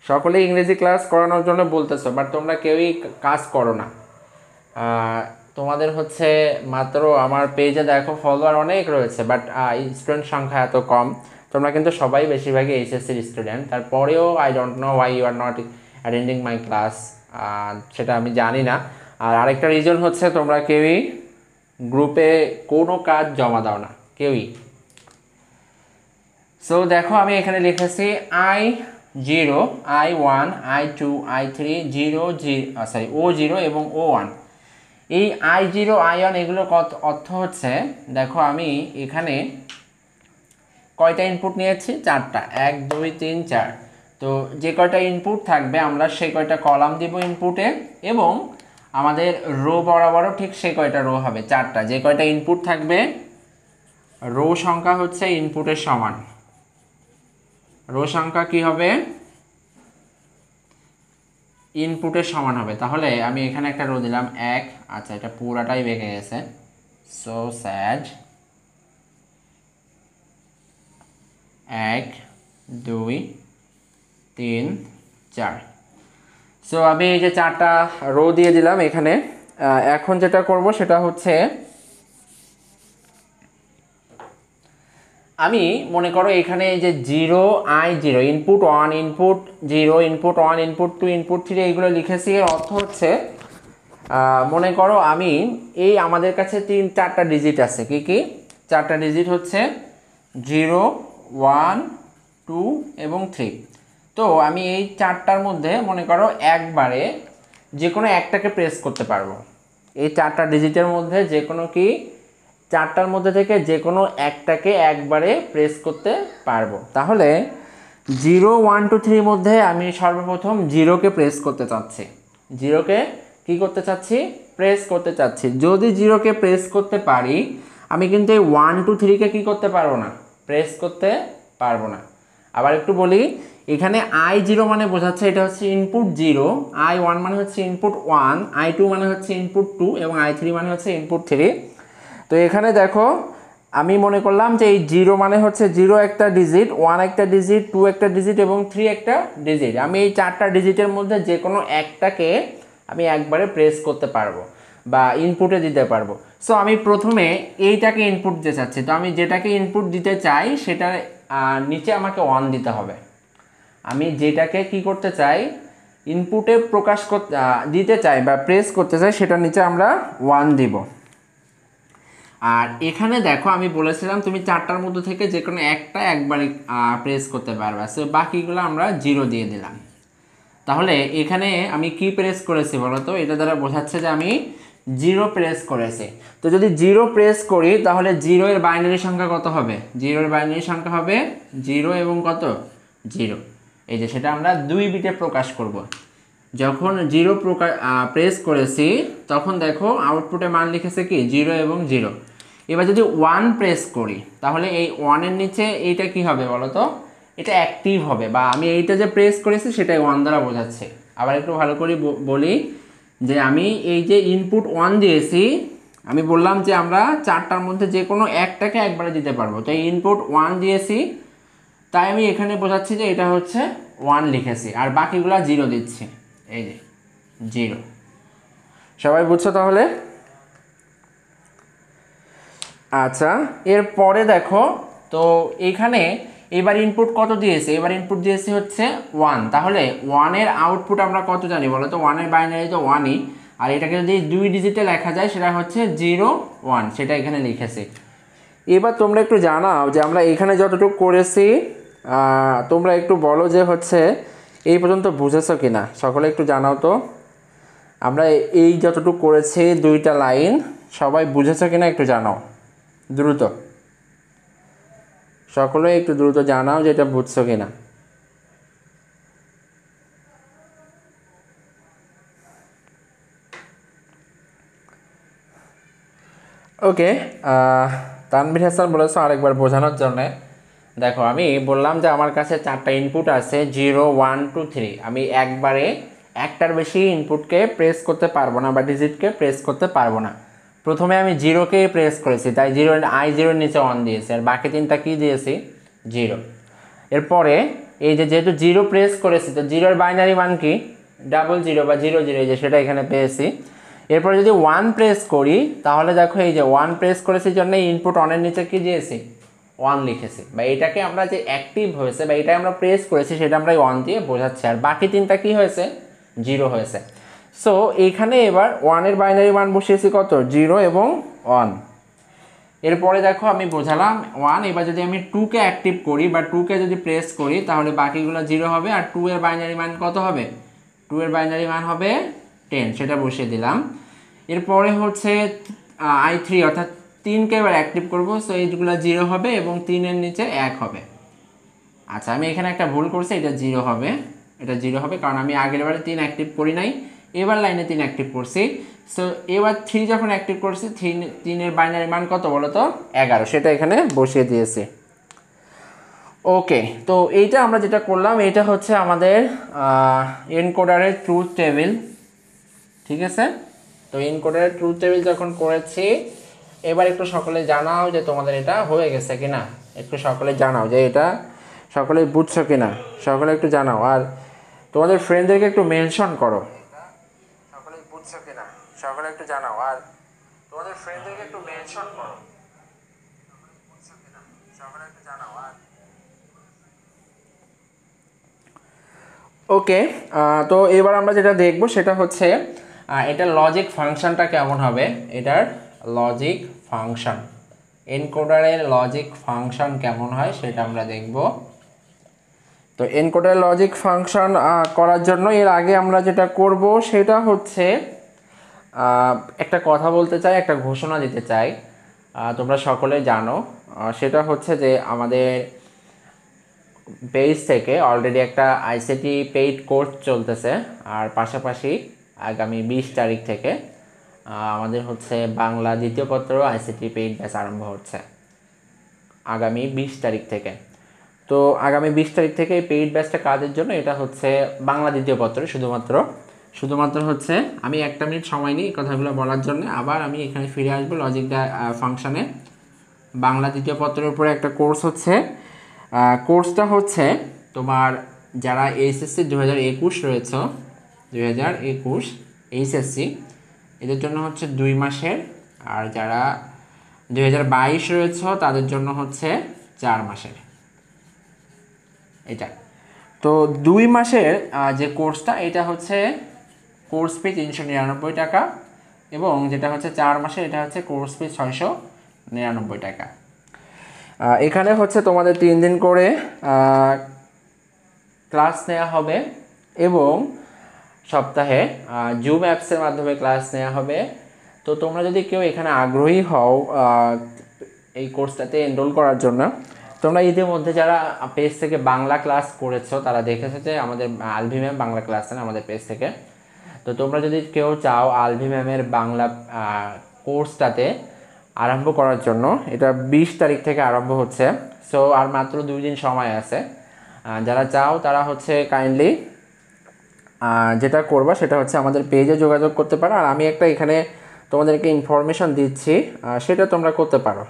[SPEAKER 1] সকলে ইংরেজি ক্লাস করানোর জন্য বলতেছো, বাট তোমরা কেউই কাজ করো না। তোমাদের হচ্ছে মাত্র আমার পেজে দেখো ফলোয়ার অনেক রয়েছে, বাট স্টুডেন্ট সংখ্যা এত কম। তোমরা কিন্তু সবাই বেশিরভাগই এইচএসসির স্টুডেন্ট, তারপরেও I don't know why you are not attending my class, সেটা আমি জানি না। আর আরেকটা রিজন হচ্ছে তোমরা কেউই গ্রুপে কোনো কাজ জমা দাও না, কেউই। সো দেখো আমি এখানে লিখেছি I0, I1, I2, I3, O0 এবং O1। এই I0, I1 এগুলোর অর্থ হচ্ছে, দেখো আমি এখানে কয়টা ইনপুট নিয়েছি? 4টা, 1 2 3 4। তো যে কয়টা ইনপুট থাকবে আমরা সেই কয়টা কলাম দিব ইনপুটে, এবং আমাদের রো বরাবরও ঠিক সেই কয়টা রো হবে, 4টা। যে কয়টা ইনপুট থাকবে রো সংখ্যা হচ্ছে ইনপুটের সমান। রো সংখ্যা কি হবে? ইনপুটের সমান হবে। তাহলে আমি এখানে একটা রো দিলাম 1। আচ্ছা, এটা পুরাটাই বেঁকে গেছে, সো স্যাড। 1 2 3 4। সো আমি এই যে 4টা রো দিয়ে দিলাম এখানে। এখন যেটা করব সেটা হচ্ছে, আমি মনে করো এখানে এই যে 0 I0, input 1, input 0, input 1, input 2, input 3 এইগুলো লিখেছি। এর অর্থ হচ্ছে মনে করো আমি এই আমাদের কাছে 4টা ডিজিট আছে। কি কি 4টা ডিজিট? হচ্ছে 0 1 2 এবং 3। তো আমি এই 4টার মধ্যে মনে করো একবারে যে কোনো একটাকে প্রেস করতে পারবো। এই 4টা ডিজিটের মধ্যে যে কোনো কি 4টার মধ্যে থেকে যে কোনো একটাকে একবারে প্রেস করতে পারবো। তাহলে 0 1 2 3 মধ্যে আমি সর্বপ্রথম 0কে প্রেস করতে চাচ্ছি। 0কে কি করতে চাচ্ছি? প্রেস করতে চাচ্ছি। যদি 0কে প্রেস করতে পারি, আমি কিন্তু এই 1 2 3কে কি করতে পারবো না? প্রেস করতে পারবো না। আবার একটু বলি, এখানে I0 মানে বোঝাচ্ছে এটা হচ্ছে ইনপুট 0, I1 মানে হচ্ছে ইনপুট 1, I2 মানে হচ্ছে ইনপুট 2 এবং I3 মানে হচ্ছে ইনপুট 3। তো এখানে দেখো আমি মনে করলাম যে এই 0 মানে হচ্ছে 0 একটা ডিজিট, 1 একটা ডিজিট, 2 একটা ডিজিট এবং 3 একটা ডিজিট। আমি এই 4টা ডিজিটের মধ্যে যে কোনো একটাকে আমি একবারে প্রেস করতে পারবো। বা ইনপুটে দিতে পারবো। সো আমি প্রথমে এইটাকে ইনপুট দিতে চাচ্ছি, তো আমি যেটাকে ইনপুট দিতে চাই সেটা নিচে আমাকে 1 দিতে হবে। আমি যেটাকে কি করতে চাই, ইনপুটে প্রকাশ করতে দিতে চাই বা প্রেস করতে চাই, সেটার নিচে আমরা 1 দিব। আর এখানে দেখো আমি বলেছিলাম তুমি 4টার মধ্যে থেকে যে কোনো একটা একবারে প্রেস করতে পারবা, সো বাকিগুলো আমরা 0 দিয়ে দিলাম। তাহলে এখানে আমি কি প্রেস করেছি বলো তো, এটা দ্বারা বোঝাচ্ছে যে আমি 0 প্রেস করেছি। তো যদি 0 প্রেস করি তাহলে 0 এর বাইনারি সংখ্যা কত হবে, 0 এর বাইনারি সংখ্যা হবে 0 এবং কত 0, এই যে সেটা আমরা 2 বিটে প্রকাশ করব। যখন 0 প্রেস করেছি তখন দেখো আউটপুটে মান লিখেছে কি 0 এবং 0। এবার যদি 1 প্রেস করি তাহলে এই 1 এর নিচে এইটা কি হবে বলো তো, এটা অ্যাক্টিভ হবে, বা আমি এইটা যে প্রেস করেছি সেটাই 1 দ্বারা বোঝাচ্ছে। আবার একটু ভালো করে বলি যে আমি এই যে ইনপুট 1 দিয়েছি, আমি বললাম যে আমরা 4টার মধ্যে যে কোনো একটাকে একবারে দিতে পারবো, তো ইনপুট 1 দিয়েছি, তাই আমি এখানে বোঝাচ্ছি যে এটা হচ্ছে 1 লিখেছি, আর বাকিগুলা 0 দিচ্ছি, এই যে 0। সবাই বুঝছো তাহলে? আচ্ছা, এরপরে দেখো তো এইখানে এবার ইনপুট কত দিয়েছে, এবার ইনপুট দিয়েছে হচ্ছে 1। তাহলে 1 এর আউটপুট আমরা কত জানি বলো তো, 1 এর বাইনারি তো 1ই, আর এটাকে যদি 2 ডিজিটে লেখা যায় সেটা হচ্ছে 0 1, সেটা এখানে লিখেছি। এবার তোমরা একটু জানাও যে আমরা এখানে যতটুকু করেছি তোমরা একটু বলো যে হচ্ছে এই পর্যন্ত বুঝেছো কিনা, সকলে একটু জানাও তো। আমরা এই যতটুকু করেছি 2টা লাইন সবাই বুঝেছো কিনা একটু জানাও দ্রুত, সকলে একটু দ্রুত জানাও যে এটা বুঝছো কিনা। ওকে, তানভীর হাসান বলেছো আরেকবার বোঝানোর জন্যে। দেখো আমি বললাম যে আমার কাছে 4টা ইনপুট আছে 0 1 2 3, আমি একবারে একটার বেশি ইনপুটকে প্রেস করতে পারবো না বা ডিজিটকে প্রেস করতে পারবো না। প্রথমে আমি 0কে প্রেস করেছি, তাই 0 i0 নিচে 1 দিয়েছি, আর বাকি 3টা কি দিয়েছি 0। এরপরে এই যে যেহেতু 0 প্রেস করেছি, তো 0 বাইনারি মান কি 00 বা 00, এই যে সেটা এখানে পেয়েছি। এরপরে যদি 1 প্রেস করি তাহলে দেখো এই যে 1 প্রেস করেছি জন্য ইনপুট 1 এর নিচে কি দিয়েছি 1 লিখেছি, বা এটাকে আমরা যে অ্যাক্টিভ হয়েছে বা এটাই আমরা প্রেস করেছি সেটা আমরা 1 দিয়ে বোঝাচ্ছি, আর বাকি 3টা কি হয়েছে 0 হয়েছে। সো এইখানে এবার 1 এর বাইনারি মান বসিয়েছি কত 0 এবং 1। এরপরে দেখো আমি বোঝালাম 1, এবার যদি আমি 2কে অ্যাক্টিভ করি বা 2কে যদি প্রেস করি তাহলে বাকিগুলো 0 হবে, আর 2 এর বাইনারি মান কত হবে, 2 এর বাইনারি মান হবে 10, সেটা বসিয়ে দিলাম। এরপরে হচ্ছে i3 অর্থাৎ 3কে এবার অ্যাক্টিভ করব, সো এইগুলো 0 হবে এবং 3 এর নিচে 1 হবে। আচ্ছা, আমি এখানে একটা ভুল করছি, এটা 0 হবে, এটা 0 হবে কারণ আমি আগের বারে 3 অ্যাক্টিভ করি নাই, এবার লাইনে 3 অ্যাক্টিভ করছি। সো এবার 3 যখন অ্যাক্টিভ করছি 3 এর বাইনারি মান কত বলো তো 11, সেটা এখানে বসিয়ে দিয়েছি। ওকে, তো এইটা আমরা যেটা করলাম এটা হচ্ছে আমাদের এনকোডারের ট্রুথ টেবিল, ঠিক আছে। তো এনকোডারের ট্রুথ টেবিল যখন করেছি, এবার একটু সকলে জানাও যে তোমাদের এটা হয়ে গেছে কিনা, একটু সকলে জানাও যে এটা সকলে বুঝছো কিনা, সকলে একটু জানাও, আর তোমাদের ফ্রেন্ডদেরকে একটু মেনশন করো সকলে বুঝছো কিনা, সকলে একটু জানাও, আর তোমাদের ফ্রেন্ডদেরকে একটু মেনশন করো বুঝছো কিনা, সকলে একটু জানাও। আর ওকে, তো এবার আমরা যেটা দেখব সেটা হচ্ছে এটার লজিক ফাংশনটা কেমন হবে, এটার লজিক ফাংশন, এনকোডারের লজিক ফাংশন কেমন হয় সেটা আমরা দেখব। তো এনকোডারের লজিক ফাংশন করার জন্য এর আগে আমরা যেটা করব সেটা হচ্ছে একটা কথা বলতে চাই, একটা ঘোষণা দিতে চাই, তোমরা সকলে জানো, সেটা হচ্ছে যে আমাদের পেজ থেকে অলরেডি একটা আইসিটি পেইড কোর্স চলতেছে, আর পাশাপাশি আগামী 20 তারিখ থেকে আমাদের হচ্ছে বাংলা দ্বিতীয় পত্র আইসিটি পেইড ব্যাচ আরম্ভ হচ্ছে আগামী 20 তারিখ থেকে। তো আগামী 20 তারিখ থেকে এই পেইড ব্যাচটা কাজের জন্য এটা হচ্ছে বাংলা দ্বিতীয় পত্র, শুধুমাত্র হচ্ছে আমি 1 মিনিট সময় নিই কথাগুলো বলার জন্য, আবার আমি এখানে ফিরে আসবো লজিক ফাংশনে। বাংলা দ্বিতীয় পত্রের উপরে একটা কোর্স হচ্ছে, কোর্সটা হচ্ছে তোমার যারা এইচএসসি 2021 রয়েছে, 2021 এইচএসসি, এদের জন্য হচ্ছে 2 মাসের, আর যারা 2022 রয়েছে তাদের জন্য হচ্ছে 4 মাসের। এটা তো 2 মাসের যে কোর্সটা এটা হচ্ছে কোর্স ফি 399 টাকা, এবং যেটা হচ্ছে 4 মাসের এটা হচ্ছে কোর্স ফি 699 টাকা। এখানে হচ্ছে তোমাদের 3 দিন করে ক্লাস নেওয়া হবে, এবং সপ্তাহে জুম অ্যাপসের মাধ্যমে ক্লাস নেওয়া হবে। তো তোমরা যদি কেউ এখানে আগ্রহী হও এই কোর্সটাতে এনরোল করার জন্য, তোমরা ইতিমধ্যে যারা পেজ থেকে বাংলা ক্লাস করেছো তারা দেখেছো যে আমাদের আলভি ম্যাম বাংলা ক্লাস নেন আমাদের পেজ থেকে। তো তোমরা যদি কেউ চাও আলভি ম্যামের বাংলা কোর্সটাতে আরম্ভ করার জন্য, এটা 20 তারিখ থেকে আরম্ভ হচ্ছে। সো আর মাত্র 2 দিন সময় আছে। যারা চাও তারা হচ্ছে কাইন্ডলি যেটা করবা সেটা হচ্ছে আমাদের পেজে যোগাযোগ করতে পারো, আর আমি একটা এখানে তোমাদেরকে ইনফরমেশন দিচ্ছি, সেটা তোমরা করতে পারো।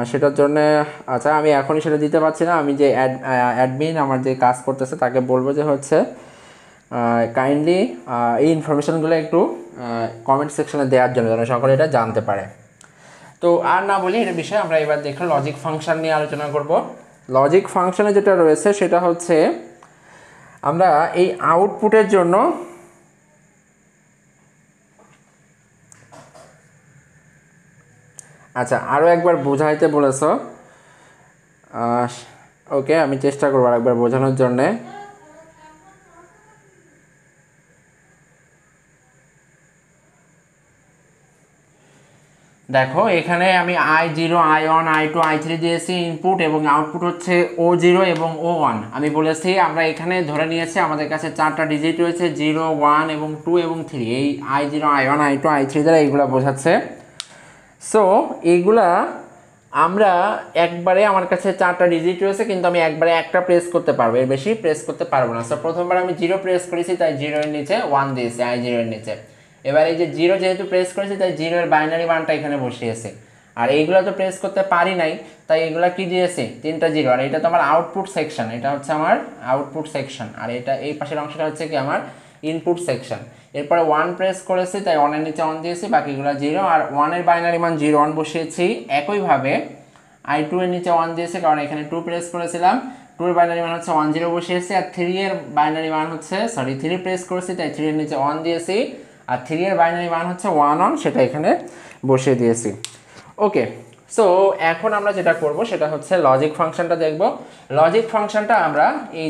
[SPEAKER 1] সেটার জন্য আচ্ছা আমি এখনই সেটা দিতে পারছি না, আমি যে অ্যাডমিন আমার যে কাজ করতেছে তাকে বলবো যে হচ্ছে কাইন্ডলি এই ইনফরমেশনগুলো একটু কমেন্ট সেকশনে দেওয়ার জন্য, যেন সকলে এটা জানতে পারে। তো আর না বলি এটা বিষয়ে, আমরা এবার দেখো লজিক ফাংশন নিয়ে আলোচনা করব। লজিক ফাংশনে যেটা রয়েছে সেটা হচ্ছে আমরা এই আউটপুটের জন্য আচ্ছা আরও একবার বোঝাইতে বলেছ, ওকে আমি চেষ্টা করবো আরেকবার বোঝানোর জন্যে। দেখো এখানে আমি I0 I1 I2 I3 দিয়েছি ইনপুট, এবং আউটপুট হচ্ছে O0 এবং O1। আমি বলেছি আমরা এখানে ধরে নিয়েছি আমাদের কাছে 4টা ডিজিট রয়েছে, 0 1 এবং 2 এবং 3। এই I0 I1 I2 I3 দ্বারা এইগুলা বোঝাচ্ছে। সো এইগুলা আমরা একবারে, আমার কাছে 4টা ডিজিট রয়েছে কিন্তু আমি একবারে একটা প্রেস করতে পারবো, এর বেশি প্রেস করতে পারবো না। সো প্রথমবার আমি 0 প্রেস করেছি তাই 0 এর নিচে 1 দিয়েছি I0 এর নিচে। এবার এই যে 0 যেহেতু প্রেস করেছি তাই 0 এর বাইনারি মানটা এখানে বসিয়েছে, আর এইগুলো তো প্রেস করতে পারি নাই তাই এগুলা কি দিয়েছি 3টা 0। আর এটা তো আমার আউটপুট সেকশন, এটা হচ্ছে আমার আউটপুট সেকশন, আর এটা এই পাশের অংশটা হচ্ছে কি আমার ইনপুট সেকশন। এরপরে 1 প্রেস করেছি তাই 1 এর নিচে 1 দিয়েছি, বাকিগুলো 0, আর 1 এর বাইনারি মান 0 1 বসিয়েছি। একইভাবে I2 এর নিচে 1 দিয়েছি কারণ এখানে 2 প্রেস করেছিলাম, 2 এর বাইনারি মান হচ্ছে 1 0 বসিয়েছি, আর 3 এর বাইনারি মান হচ্ছে 3 প্রেস করেছি তাই 3 এর নিচে 1 দিয়েছি, আর 3 এর বাইনারি মান হচ্ছে 1 1, সেটা এখানে বসিয়ে দিয়েছি। ওকে, সো এখন আমরা যেটা করব সেটা হচ্ছে লজিক ফাংশনটা দেখব। লজিক ফাংশনটা আমরা এই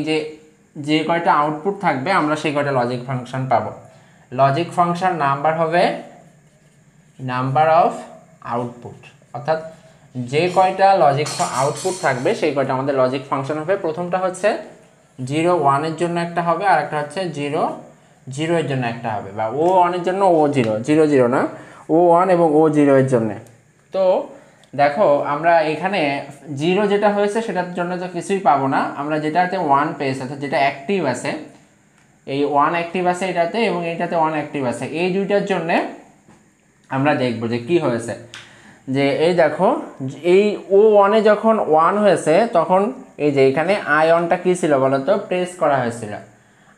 [SPEAKER 1] যে কয়টা আউটপুট থাকবে আমরা সেই কয়টা লজিক ফাংশন পাবো। লজিক ফাংশন নাম্বার হবে নাম্বার অফ আউটপুট, অর্থাৎ যে কয়টা লজিক আউটপুট থাকবে সেই কয়টা আমাদের লজিক ফাংশন হবে। প্রথমটা হচ্ছে 0 1 এর জন্য একটা হবে, আর একটা হচ্ছে 0 0 এর জন্য একটা হবে, বা O1 এর জন্য O0 0 0 না, O1 এবং O0 এর জন্য। তো দেখো আমরা এখানে 0 যেটা হয়েছে সেটার জন্য তো কিছুই পাবো না, আমরা যেটাতে 1 পেয়েছি অর্থাৎ যেটা অ্যাক্টিভ আছে, এই 1 অ্যাক্টিভ আছে এটাতে এবং এইটাতে 1 অ্যাক্টিভ আছে, এই দুইটার জন্য আমরা দেখব যে কি হয়েছে। যে এই দেখো এই O1 এ যখন 1 হয়েছে তখন এই যে এখানে আয়নটা কি ছিল বলতো, প্রেস করা হয়েছিল,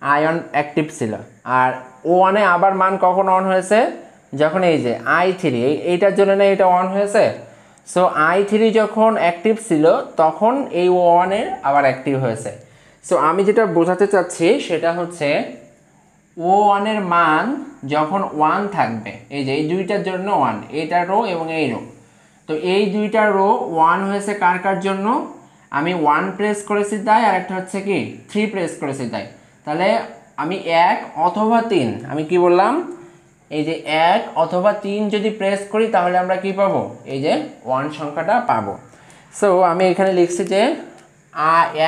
[SPEAKER 1] আয়ন অ্যাক্টিভ ছিল। আর O1 এ আবার মান কখন অন হয়েছে, যখন এই যে I3 এইটার জন্য না এটা অন হয়েছে। সো I3 যখন অ্যাক্টিভ ছিল তখন এই O1 এর আবার অ্যাক্টিভ হয়েছে। সো আমি যেটা বোঝাতে চাচ্ছি সেটা হচ্ছে O1 এর মান যখন 1 থাকবে, এই যে এই দুইটার জন্য 1, এইটা রো এবং এই রো, তো এই দুইটা রো 1 হয়েছে কার কার জন্য, আমি 1 প্রেস করেছি তাই, আর একটা হচ্ছে কি 3 প্রেস করেছি তাই। তাহলে আমি 1 অথবা 3, আমি কি বললাম, এই যে 1 অথবা 3 যদি প্রেস করি তাহলে আমরা কি পাবো, এই যে 1 সংখ্যাটা পাবো। সো আমি এখানে লিখছি যে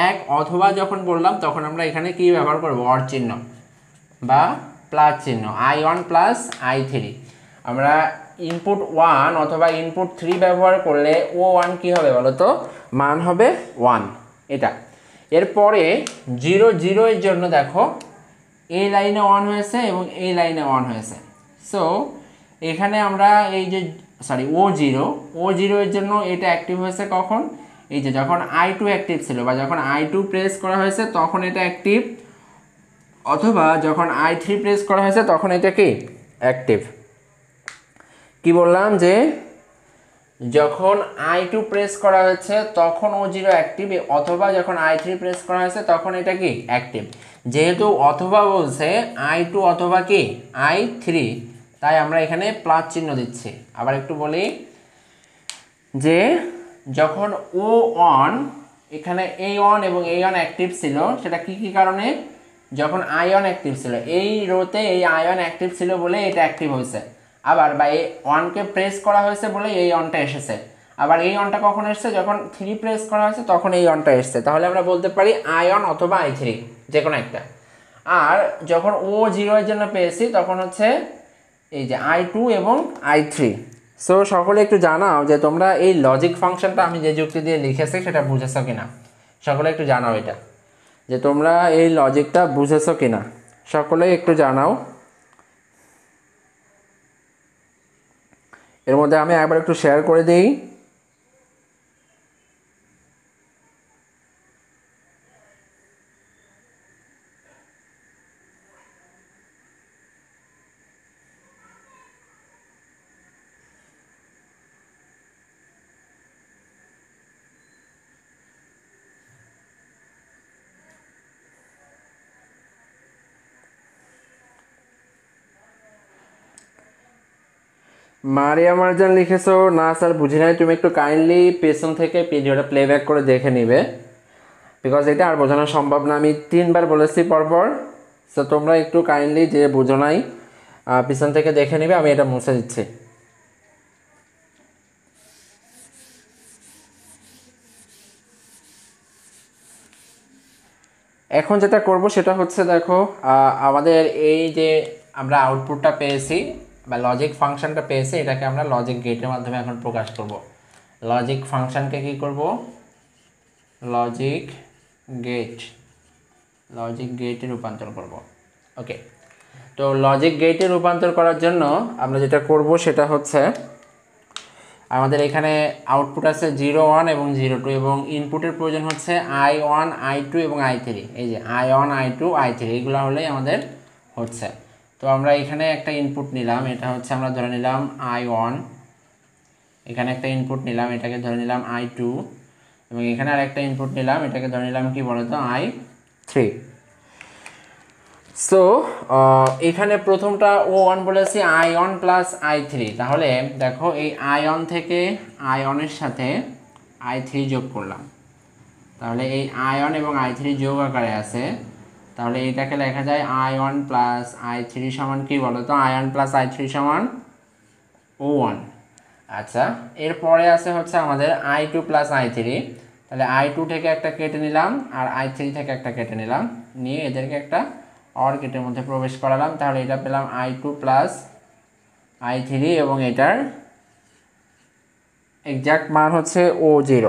[SPEAKER 1] 1 অথবা যখন বললাম তখন আমরা এখানে কি ব্যবহার করব, অর চিহ্ন বা প্লাস চিহ্ন, I1 প্লাস I3। আমরা ইনপুট 1 অথবা ইনপুট 3 ব্যবহার করলে O1 কি হবে বলো তো, মান হবে 1, এটা। এরপরে 0 0 এর জন্য দেখো এই লাইনে 1 হয়েছে এবং এই লাইনে 1 হয়েছে। সো এখানে আমরা এই যে O0 এর জন্য এটা অ্যাক্টিভ হয়েছে কখন, এই যে যখন I2 অ্যাক্টিভ ছিল বা যখন I2 প্রেস করা হয়েছে তখন এটা অ্যাক্টিভ, অথবা যখন I3 প্রেস করা হয়েছে তখন এটা কি অ্যাক্টিভ। কি বললাম যে যখন I2 প্রেস করা হয়েছে তখন O0 অ্যাক্টিভ, অথবা যখন I3 প্রেস করা হয়েছে তখন এটা কি অ্যাক্টিভ। যেহেতু অথবা বলছে I2 অথবা কি I3, তাই আমরা এখানে প্লাস চিহ্ন দিচ্ছি। আবার একটু বলি যে যখন O1 এখানে A1 এবং A1 অ্যাক্টিভ ছিল, সেটা কি কি কারণে, যখন I1 অ্যাক্টিভ ছিল, এই রোতে এই I1 অ্যাক্টিভ ছিল বলে এটা অ্যাক্টিভ হয়েছে। আবার বা এই 1কে প্রেস করা হয়েছে বলে এই অনটা এসেছে। আবার এই অনটা কখন এসেছে, যখন 3 প্রেস করা হয়েছে তখন এই অনটা এসেছে। তাহলে আমরা বলতে পারি I1 অথবা I3 যে কোনো একটা। আর যখন O0 এর জন্য পেয়েছি তখন হচ্ছে এই যে I2 এবং I3। সো সকলে একটু জানাও যে তোমরা এই লজিক ফাংশনটা আমি যে যুক্তি দিয়ে লিখেছি সেটা বুঝেছো কিনা। সকলে একটু জানাও এটা, যে তোমরা এই লজিকটা বুঝেছো কিনা, সকলে একটু জানাও। এর মধ্যে আমি একবার একটু শেয়ার করে দিই। মারিয়া মারজান লিখেছো, না স্যার বুঝি নাই, তুমি একটু কাইন্ডলি পেছন থেকে ভিডিওটা প্লেব্যাক করে দেখে নিবে, বিকজ এটা আর বোঝানো সম্ভব না, আমি 3বার বলেছি পরপর। সো তোমরা একটু কাইন্ডলি যে বুঝো নাই পিছন থেকে দেখে নিবে, আমি এটা মুছে দিচ্ছি। এখন যেটা করব সেটা হচ্ছে দেখো, আমাদের এই যে আমরা আউটপুটটা পেয়েছি বা লজিক ফাংশনটা পেয়েছি, এটাকে আমরা লজিক গেটের মাধ্যমে এখন প্রকাশ করব। লজিক ফাংশনকে কি করব, লজিক গেটে রূপান্তর করব। ওকে, তো লজিক গেটে রূপান্তর করার জন্য আমরা যেটা করব সেটা হচ্ছে আমাদের এখানে আউটপুট আছে 0 1 এবং 0 2 এবং ইনপুটের প্রয়োজন হচ্ছে I1 I2 এবং I3। এই যে I1 I2 I3 এইগুলো হলেই আমাদের হচ্ছে। তো আমরা এখানে একটা ইনপুট নিলাম, এটা হচ্ছে আমরা ধরে নিলাম I1, এখানে একটা ইনপুট নিলাম, এটাকে ধরে নিলাম I2, এবং এখানে আরেকটা ইনপুট নিলাম, এটাকে ধরে নিলাম কি বলতো I3। সো এখানে প্রথমটা O1 বলেছি I1 প্লাস I3, তাহলে দেখো এই I1 থেকে I1 সাথে I3 যোগ করলাম, তাহলে এই I1 এবং I3 যোগ আকারে আছে, তাহলে এটাকে লেখা যায় I1 প্লাস I3 সমান কি বলতো, I1 প্লাস I3 সমান O1। আচ্ছা, এরপরে আছে হচ্ছে আমাদের I2 প্লাস I3, তাহলে I2 থেকে একটা কেটে নিলাম আর I3 থেকে একটা কেটে নিলাম, নিয়ে এদেরকে একটা অর গেটের মধ্যে প্রবেশ করালাম, তাহলে এটা পেলাম I2 প্লাস I3 এবং এটার এক্সাক্ট মান হচ্ছে O0।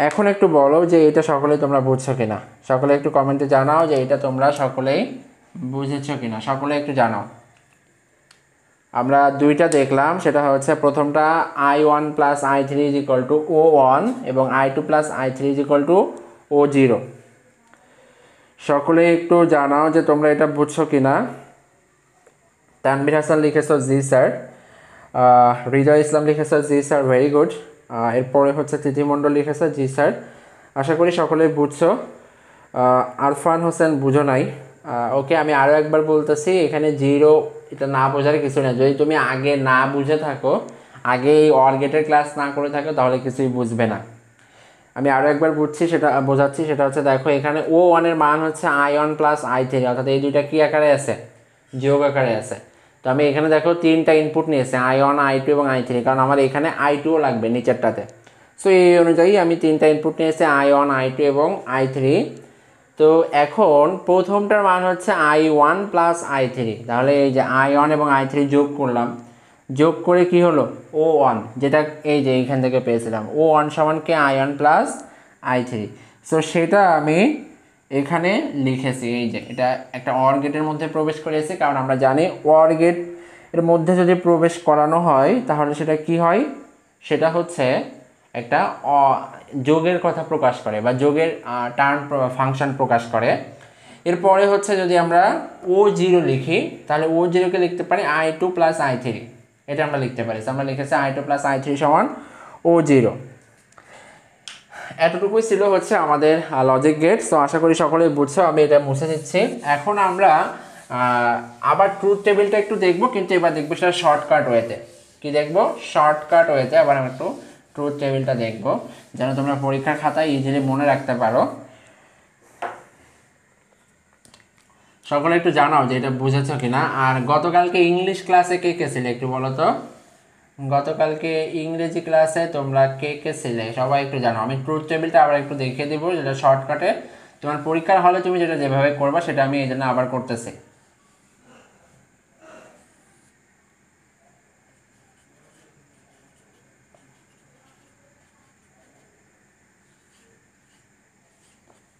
[SPEAKER 1] এখন একটু বলো যে এটা সকলেই তোমরা বুঝছো কিনা, সকলে একটু কমেন্টে জানাও যে এটা তোমরা সকলেই বুঝেছো কিনা, সকলে একটু জানাও। আমরা দুইটা দেখলাম, সেটা হচ্ছে প্রথমটা I1 plus I3 is equal to O1 এবং I2 plus I3 is equal to O0। সকলে একটু জানাও যে তোমরা এটা বুঝছো কিনা। তানভীর হাসান লিখেছো জি স্যার, হৃদয় ইসলাম লিখেছো জি স্যার, ভেরি গুড। এরপরে হচ্ছে তিথি মণ্ডল লিখেছো জি স্যার, আশা করি সকলেই বুঝছো। আরফান হোসেন বুঝো নাই, ওকে আমি আরও একবার বলতেছি, এখানে 0 এটা না বোঝার কিছু নেই। যদি তুমি আগে না বুঝে থাকো, আগে এই অর গেটের ক্লাস না করে থাকো, তাহলে কিছুই বুঝবে না। আমি আরও একবার বোঝাচ্ছি, সেটা হচ্ছে দেখো এখানে O1 এর মান হচ্ছে I1 প্লাস I3, অর্থাৎ এই দুইটা কি আকারে আছে, যোগ আকারে আছে। তো আমি এখানে দেখো 3টা ইনপুট নিয়েছি I1 I2 এবং I3, কারণ আমার এখানে I2ও লাগবে নিচেরটাতে। সো এই অনুযায়ী আমি 3টা ইনপুট নিয়েছি I1 I2 এবং I3। তো এখন প্রথমটার মান হচ্ছে I1 প্লাস I3, তাহলে এই যে I1 এবং I3 যোগ করলাম, যোগ করে কি হলো O1, যেটা এই যে এইখান থেকে পেয়েছিলাম O1 সমান কে I1 প্লাস I3। সো সেটা আমি এখানে লিখেছি, এই যে এটা একটা অর গেটের মধ্যে প্রবেশ করেছি, কারণ আমরা জানি অর গেট এর মধ্যে যদি প্রবেশ করানো হয় তাহলে সেটা কি হয়, সেটা হচ্ছে একটা যোগের কথা প্রকাশ করে বা যোগের টার্ম ফাংশন প্রকাশ করে। এরপরে হচ্ছে যদি আমরা O0 লিখি তাহলে O0 কে লিখতে পারি I2 প্লাস I3, এটা আমরা লিখতে পারি। আমরা লিখেছি I2 প্লাস I3 সমান O0। এতটুকুই ছিল হচ্ছে আমাদের লজিক গেট। সো আশা করি সকলেই বুঝছো, আমি এটা মুছে দিচ্ছি। এখন আমরা আবার ট্রুথ টেবিলটা একটু দেখব, কিন্তু এবার দেখবো সেটা শর্টকাট ওয়েতে। কি দেখবো? শর্টকাট ওয়েতে আবার আমরা একটু ট্রুথ টেবিলটা দেখব, যেন তোমরা পরীক্ষার খাতায় ইজিলি মনে রাখতে পারো। সকলে একটু জানাও যে এটা বুঝেছো কিনা। আর গতকালকে ইংলিশ ক্লাসে কে কে ছিলে একটু বলো তো? গতকালকে ইংরেজি ক্লাসে তোমরা কে কে ছিলে সবাই একটু জানাও। আমি ট্রুথ টেবিলটা আবার একটু দেখিয়ে দেবো, যেটা শর্টকাটে তোমার পরীক্ষার হলে তুমি যেটা যেভাবে করবা সেটা আমি এই জন্য আবার করতেছি।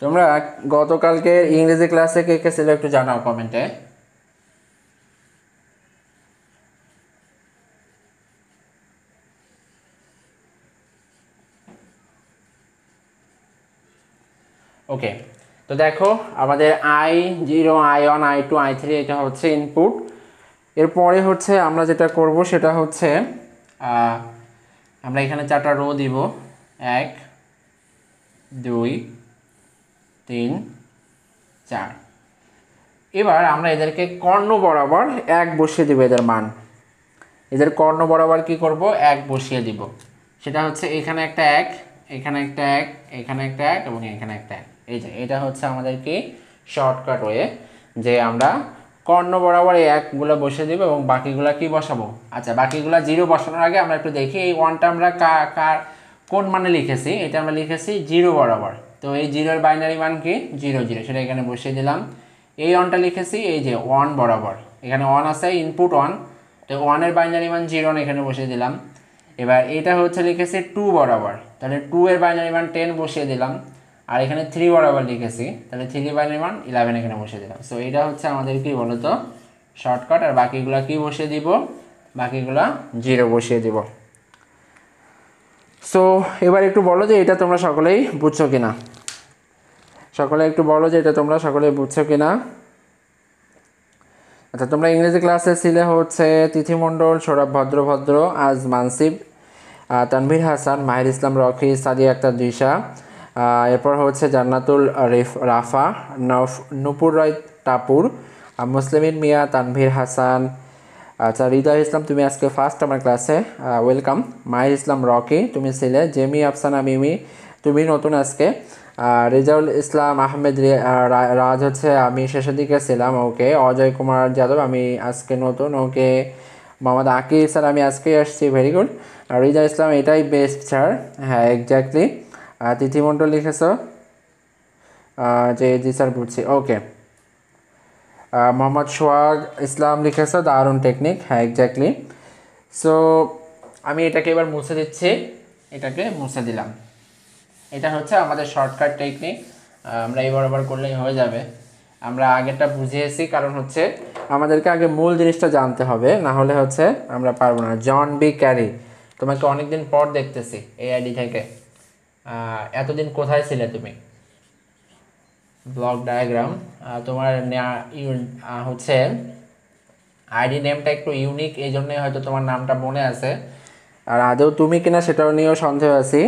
[SPEAKER 1] তোমরা গতকালকে ইংরেজি ক্লাসে কে কে ছিলে একটু জানাও কমেন্টে। ওকে, তো দেখো আমাদের I0 I1 I2 I3 এটা হচ্ছে ইনপুট। এরপরে হচ্ছে আমরা যেটা করব সেটা হচ্ছে আমরা এখানে 4টা রো দিব, 1 2 3 4। এবার আমরা এদেরকে কর্ণ বরাবর 1 বসিয়ে দিব, এদের মান এদের কর্ণ বরাবর কি করব 1 বসিয়ে দিব। সেটা হচ্ছে এখানে একটা 1, এখানে একটা 1, এখানে একটা 1 এবং এখানে একটা 1। এই যে এটা হচ্ছে আমাদের কি শর্টকাট ওয়ে, যে আমরা কর্ণ বরাবর এই 1গুলো বসিয়ে দিব এবং বাকিগুলা কি বসাবো। আচ্ছা, বাকিগুলা 0 বসানোর আগে আমরা একটু দেখি এই 1টা আমরা কোন মানে লিখেছি। এটা আমরা লিখেছি 0 বরাবর। তো এই 0 এর বাইনারি মান কি 0 0, সেটা এখানে বসিয়ে দিলাম। এই 1টা লিখেছি এই যে 1 বরাবর, এখানে 1 আছে, ইনপুট 1, তো 1 এর বাইনারি মান 0 এখানে বসিয়ে দিলাম। এবার এটা হচ্ছে লিখেছি 2 বরাবর, তাহলে 2 এর বাইনারি মান 10 বসিয়ে দিলাম। আর এখানে 3 বরাবর লিখেছি, তাহলে 3 বাইনারি মান 11 এখানে বসিয়ে দিলাম। সো এটা হচ্ছে আমাদের কি বলতো শর্টকাট। আর বাকিগুলা কি বসিয়ে দিব? বাকিগুলা 0 বসিয়ে দিব। সো এবার একটু বলো যে এটা তোমরা সকলেই বুঝছো কিনা। সকলে একটু বলো যে এটা তোমরা সকলেই বুঝছো কিনা। আচ্ছা, তোমরা ইংরেজি ক্লাসে ছিলে হচ্ছে তিথি মণ্ডল, সৌরভ ভদ্র, আজ মানসিব, তানভীর হাসান, মাহির ইসলাম রকি, সাদিয়া আক্তার দিশা, এরপর হচ্ছে জান্নাতুল রাফা, নূপুর রায় টাপুর, মুসলিমিন মিয়া, তানভীর হাসান। আচ্ছা, হৃদয় ইসলাম তুমি আজকে ফার্স্ট আমার ক্লাসে, ওয়েলকাম। মাহির ইসলাম রকি তুমি ছিলে, জেমি আফসানা মিমি তুমি নতুন আজকে, রেজাউল ইসলাম আহমেদ রাজ হচ্ছে আমি শেষের দিকে ছিলাম, ওকে। অজয় কুমার যাদব আমি আজকে নতুন, ওকে। মোহাম্মদ আকিব স্যার আমি আজকেই আসছি, ভেরি গুড। রিজা ইসলাম এটাই বেস্ট স্যার, হ্যাঁ এক্স্যাক্টলি। তিথি মণ্ডল লিখেছ যে জি স্যার বুঝছি, ওকে। মোহাম্মদ সোহাগ ইসলাম লিখেছ দারুণ টেকনিক, হ্যাঁ এক্স্যাক্টলি। সো আমি এটাকে এবার মুছে দিচ্ছি, এটাকে মুছে দিলাম। এটা হচ্ছে আমাদের শর্টকাট টেকনিক, আমরা এবার আবার করলেই হয়ে যাবে। আমরা আগেরটা বুঝিয়েছি, কারণ হচ্ছে আমাদেরকে আগে মূল জিনিসটা জানতে হবে, না হলে হচ্ছে আমরা পারবো না। জন বি ক্যারি তোমাকে অনেকদিন পর দেখতেছি এই আইডি থেকে, এতদিন কোথায় ছিলে তুমি? ব্লক ডায়াগ্রাম তোমার হচ্ছে আইডি নেমটা একটু ইউনিক, এই জন্যই হয়তো তোমার নামটা মনে আছে। আর আদৌ তুমি কিনা সেটাও নিয়েও সন্দেহ আছি।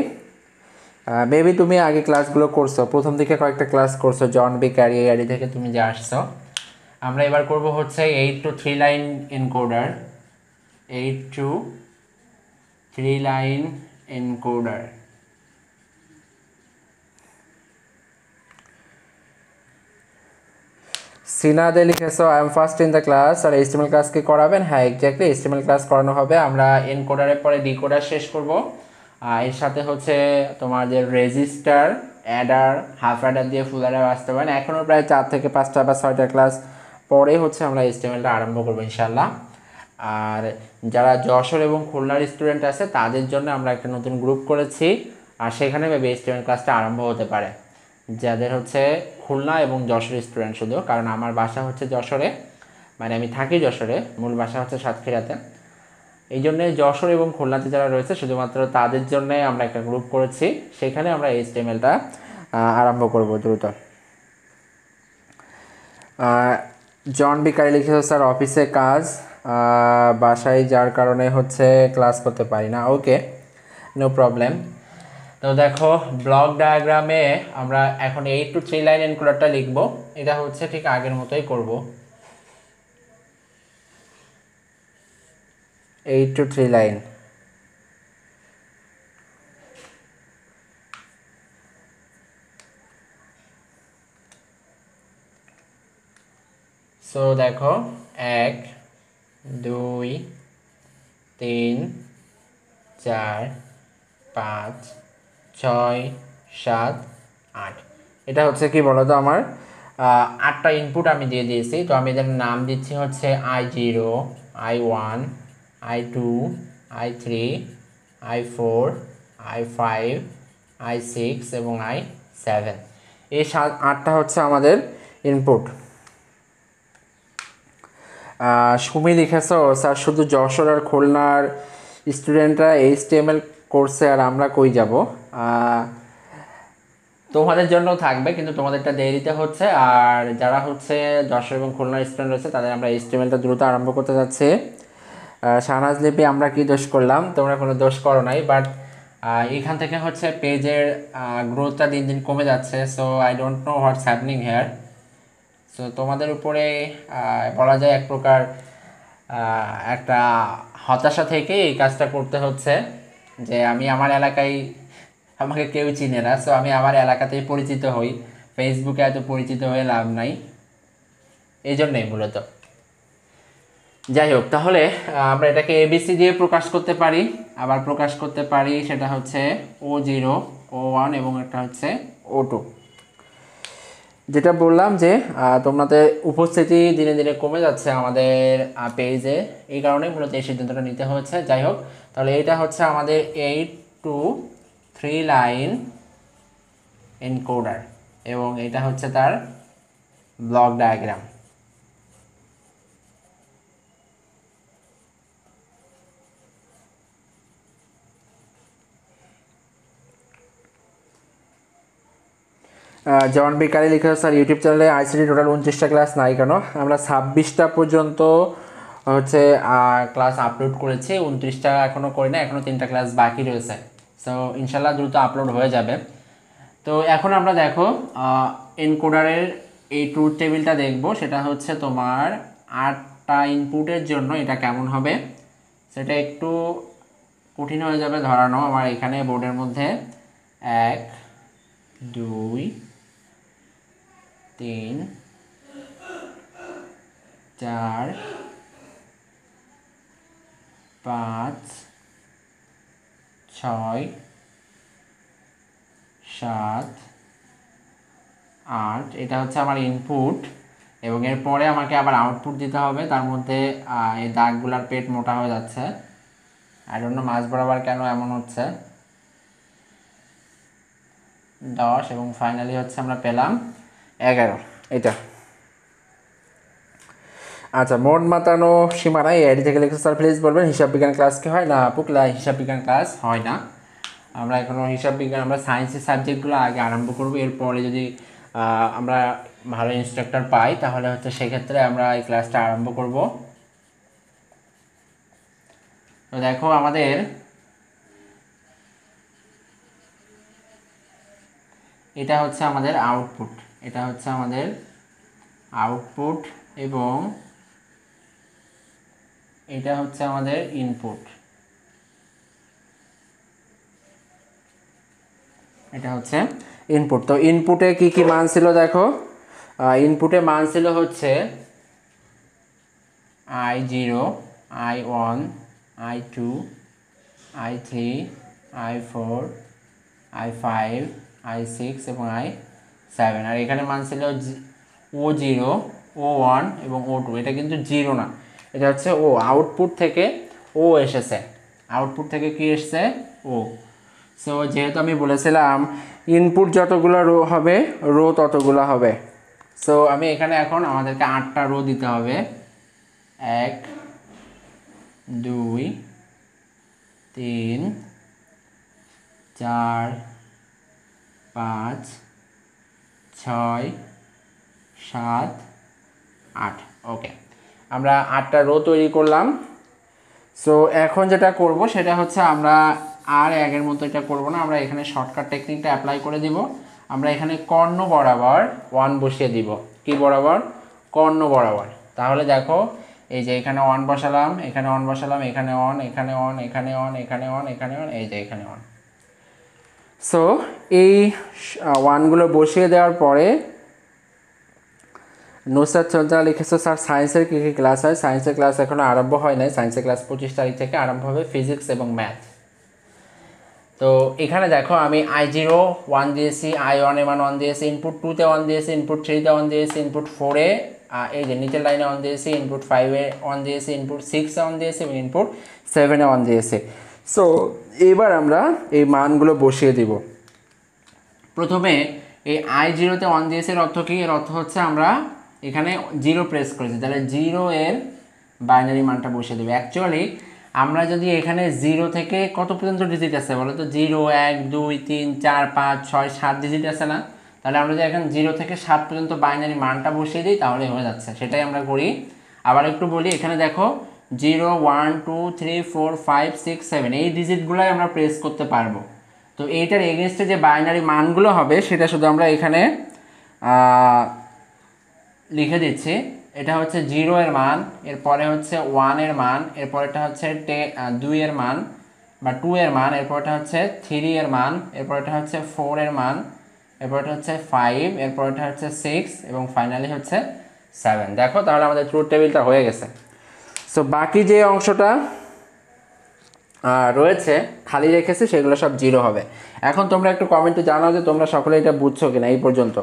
[SPEAKER 1] মেবি তুমি আগে ক্লাসগুলো করছো, প্রথম দিকে কয়েকটা ক্লাস করছো জন বি ক্যারি এই আইডি থেকে তুমি যে আসছো। আমরা এবার করব হচ্ছে 8 to 3 line encoder, 8 to 3 line encoder. সিনাদে লিখেছো I am first in the class. আর এইচটিএমএল ক্লাস কি করাবেন? হ্যাঁ এক্স্যাক্টলি, এইচটিএমএল ক্লাস করানো হবে। আমরা এনকোডারের পরে ডিকোডার শেষ করব। এর সাথে হচ্ছে তোমাদের রেজিস্টার, অ্যাডার, হাফ অ্যাডার দিয়ে ফুল অ্যাডার বাস্তবায়ন। এখনও প্রায় 4 থেকে 5টা বা 6টা ক্লাস পরে হচ্ছে আমরা এইচটিএমএলটা আরম্ভ করবো ইনশাল্লাহ। আর যারা যশোর এবং খুলনার স্টুডেন্ট আছে তাদের জন্য আমরা একটা নতুন গ্রুপ করেছি, আর সেখানে মেবি এইচটিএমএল ক্লাসটা আরম্ভ হতে পারে যাদের হচ্ছে খুলনা এবং যশোর স্টুডেন্ট শুধু। কারণ আমার বাসা হচ্ছে যশোরে, মানে আমি থাকি যশোরে, মূল বাসা হচ্ছে সাতক্ষীরাতে। এই জন্যে যশোর এবং খুলনাতে যারা রয়েছে শুধুমাত্র তাদের জন্যে আমরা একটা গ্রুপ করেছি, সেখানে আমরা এইচটিএমএলটা আরম্ভ করব দ্রুত। জন বিকারি লিখেছে স্যার অফিসে কাজ, বাসায় যার কারণে হচ্ছে ক্লাস করতে পারি না। ওকে, নো প্রবলেম। তো দেখো ব্লক ডায়াগ্রামে আমরা এখন 8 to 3 লাইন এনকোডারটা লিখব। এটা হচ্ছে ঠিক আগের মতোই করব, 8 to 3 লাইন। সো দেখো 1 2 3 4 5 6 7 8। এটা হচ্ছে কি বলো তো, আমার 8টা ইনপুট আমি দিয়ে দিয়েছি। তো আমি এদের নাম দিচ্ছি হচ্ছে I0, I1, I2, I3, I4, I5, I6 এবং I7। এই 8টা হচ্ছে আমাদের ইনপুট। সুমি লিখেছো স্যার শুধু যশোর আর খুলনার স্টুডেন্টরা HTML কোর্সে, আর আমরা কই যাব? তোমাদের জন্য থাকবে, কিন্তু তোমাদেরটা দেরিতে হচ্ছে। আর যারা হচ্ছে যশোর এবং খুলনার স্টুডেন্ট রয়েছে তাদের আমরা HTMLটা দ্রুত আরম্ভ করতে যাচ্ছি। শাহনাজ লিপি আমরা কি দোষ করলাম? তোমরা কোনো দোষ করো নাই, বাট এখান থেকে হচ্ছে পেজের গ্রোথটা দিন দিন কমে যাচ্ছে। So I don't know what's happening here. So তোমাদের উপরে বলা যায় এক প্রকার একটা হতাশা থেকে এই কাজটা করতে হচ্ছে, যে আমি আমার এলাকায়, আমাকে কেউ চিনে না, সো আমি আমার এলাকাতেই পরিচিত হই, ফেসবুকে এত পরিচিত হয়ে লাভ নাই, এই জন্যই মূলত। যাই হোক, তাহলে আমরা এটাকে ABC দিয়ে প্রকাশ করতে পারি, আবার প্রকাশ করতে পারি সেটা হচ্ছে O0, O1 এবং একটা হচ্ছে O2। যেটা বললাম যে তোমাদের উপস্থিতি দিনে দিনে কমে যাচ্ছে আমাদের পেজে, এই কারণে মূলত এই সিদ্ধান্তটা নিতে হচ্ছে। যাই হোক, তাহলে এটা হচ্ছে আমাদের 8 to 3 লাইন এনকোডার এবং এটা হচ্ছে তার ব্লক ডায়াগ্রাম। জন বিকারি লিখেছে স্যার ইউটিউব চ্যানেলে ICT টোটাল 29টা ক্লাস নাই কেন? আমরা 26টা পর্যন্ত হচ্ছে ক্লাস আপলোড করেছি, 29টা এখনও করি না, এখনও 3টা ক্লাস বাকি রয়েছে। সো ইনশাল্লাহ দ্রুত আপলোড হয়ে যাবে। তো এখন আমরা দেখো এনকোডারের এই ট্রুথ টেবিলটা দেখব, সেটা হচ্ছে তোমার 8টা ইনপুটের জন্য এটা কেমন হবে সেটা একটু কঠিন হয়ে যাবে ধরানো। আমার এখানে বোর্ডের মধ্যে 1 2 3 4 5 6 7 8, এটা হচ্ছে আমার ইনপুট এবং এরপরে আমাকে আবার আউটপুট দিতে হবে। তার মধ্যে এই দাগগুলার পেট মোটা হয়ে যাচ্ছে, আই ডোন্ট নো মাঝ বরাবর কেন এমন হচ্ছে। 10 এবং ফাইনালি হচ্ছে আমরা পেলাম 11, এটা। আচ্ছা, মন মাতানো সীমানা এই আইডি থেকে লিখছে স্যার প্লিজ বলবেন হিসাব বিজ্ঞান ক্লাস কি হয় না? আপু হিসাব বিজ্ঞান ক্লাস হয় না, আমরা এখনও হিসাব বিজ্ঞান, আমরা সায়েন্সের সাবজেক্টগুলো আগে আরম্ভ করবো, এরপরে যদি আমরা ভালো ইনস্ট্রাক্টর পাই তাহলে হচ্ছে সেক্ষেত্রে আমরা এই ক্লাসটা আরম্ভ করব। তো দেখো আমাদের এটা হচ্ছে আমাদের আউটপুট, এটা হচ্ছে আমাদের আউটপুট এবং এটা হচ্ছে আমাদের ইনপুট, এটা হচ্ছে ইনপুট। তো ইনপুটে কি কি মান ছিল দেখো, ইনপুটে মান ছিল হচ্ছে I0, I1, I2, I3, I4, I5, I6 এবং I7। আর এখানে মান ছিল O0, O1 এবং O2। এটা কিন্তু 0 না, এটা হচ্ছে ও, আউটপুট থেকে ও এসেছে, আউটপুট থেকে কি এসছে? ও। সো যেহেতু আমি বলেছিলাম ইনপুট যতগুলো রো হবে রো ততগুলো হবে, সো আমি এখানে এখন আমাদেরকে 8টা রো দিতে হবে। 1 2 3 4 5 6 7 8। ওকে, আমরা 8টা রো তৈরি করলাম। সো এখন যেটা করব সেটা হচ্ছে আমরা আর আগের মতো এটা করব না, আমরা এখানে শর্টকাট টেকনিকটা অ্যাপ্লাই করে দিব। আমরা এখানে কর্ণ বরাবর 1 বসিয়ে দিব। কি বরাবর? কর্ণ বরাবর। তাহলে দেখো এই যে এখানে 1 বসালাম, এখানে 1 বসালাম, এখানে 1, এখানে 1, এখানে 1, এখানে 1, এখানে 1, এই যে এখানে 1। সো এই 1গুলো বসিয়ে দেওয়ার পরে নুসরাত সুলতানা লিখেছো স্যার সায়েন্সের কী কী ক্লাস হয়? সায়েন্সের ক্লাস এখনও আরম্ভ হয় নাই, সায়েন্সের ক্লাস 25 তারিখ থেকে আরম্ভ হবে, ফিজিক্স এবং ম্যাথ। তো এখানে দেখো আমি I0 1 দিয়েছি, I1 এ 1 দিয়েছি, ইনপুট 2-তে 1 দিয়েছি, ইনপুট 3-তে 1 দিয়েছি, ইনপুট 4-এ এই যে নিচের লাইনে 1 দিয়েছি, ইনপুট 5-এ 1 দিয়েছি, ইনপুট 6-এ 1 দিয়েছি এবং ইনপুট 7-এ 1 দিয়েছি। সো এবার আমরা এই মানগুলো বসিয়ে দিব। প্রথমে এই I0-তে 1 দিয়েছি এর অর্থ কী? এর অর্থ হচ্ছে আমরা এখানে 0 প্রেস করেছি, তাহলে 0 এর বাইনারি মানটা বসিয়ে দেবে। অ্যাকচুয়ালি আমরা যদি এখানে 0 থেকে কত পর্যন্ত ডিজিট আছে বলো তো? 0 1 2 3 4 5 6 7 ডিজিট আছে না? তাহলে আমরা যদি এখন 0 থেকে 7 পর্যন্ত বাইনারি মানটা বসিয়ে দিই তাহলে হয়ে যাচ্ছে, সেটাই আমরা করি। আবার একটু বলি, এখানে দেখো 0 1 2 3 4 5 6 7 এই ডিজিটগুলোই আমরা প্রেস করতে পারবো। তো এইটার এগেনস্টে যে বাইনারি মানগুলো হবে সেটা শুধু আমরা এখানে লিখে দিচ্ছি। এটা হচ্ছে 0 এর মান, এরপরে হচ্ছে 1 এর মান, এরপরেটা হচ্ছে 2 এর মান বা 2 এর মান, এরপরটা হচ্ছে 3 এর মান, এরপরটা হচ্ছে 4 এর মান, এরপরটা হচ্ছে 5, এরপরটা হচ্ছে 6 এবং ফাইনালি হচ্ছে 7। দেখো তাহলে আমাদের ট্রুথ টেবিলটা হয়ে গেছে। সো বাকি যে অংশটা রয়েছে খালি রেখেছি সেগুলো সব 0 হবে। এখন তোমরা একটু কমেন্টে জানাও যে তোমরা সকলে এটা বুঝছো কিনা এই পর্যন্ত।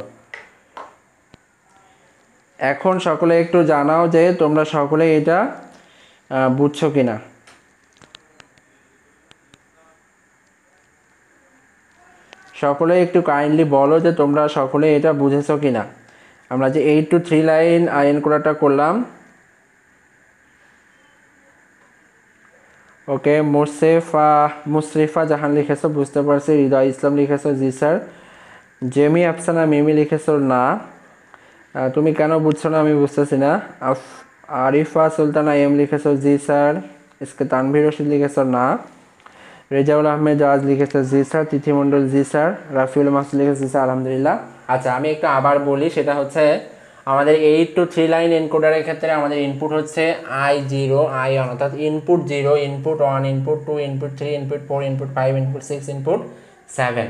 [SPEAKER 1] এখন সকলে একটু জানাও যে তোমরা সকলে এটা বুঝছো কিনা। সকলে একটু কাইন্ডলি বলো যে তোমরা সকলে এটা বুঝেছো কিনা। আমরা যে 8 to 3 লাইন এনকোডারটা করলাম। ওকে, মুসরিফা জাহান লিখেছো, বুঝতে পারছি। হৃদয় ইসলাম লিখেছো জি স্যার। জেমি আফসানা মিমি লিখেছো না। তুমি কেন বুঝছো না আমি বুঝতেছি না। আরিফা সুলতানা এম লিখেছো জি স্যার। इसके তানভীর রশিদ লিখেছো না। রেজাউল আহমেদ আজ লিখেছো জি স্যার। তিথি মণ্ডল জি স্যার। রাফিউল মাসুদ লিখেছো জি স্যার আলহামদুলিল্লাহ। আচ্ছা আমি একটু আবার বলি, সেটা হচ্ছে আমাদের 8 to 3 লাইন এনকোডারের ক্ষেত্রে আমাদের ইনপুট হচ্ছে I0 I1, অর্থাৎ input 0, input 1, input 2, input 3, input 4, input 5, input 6, input 7।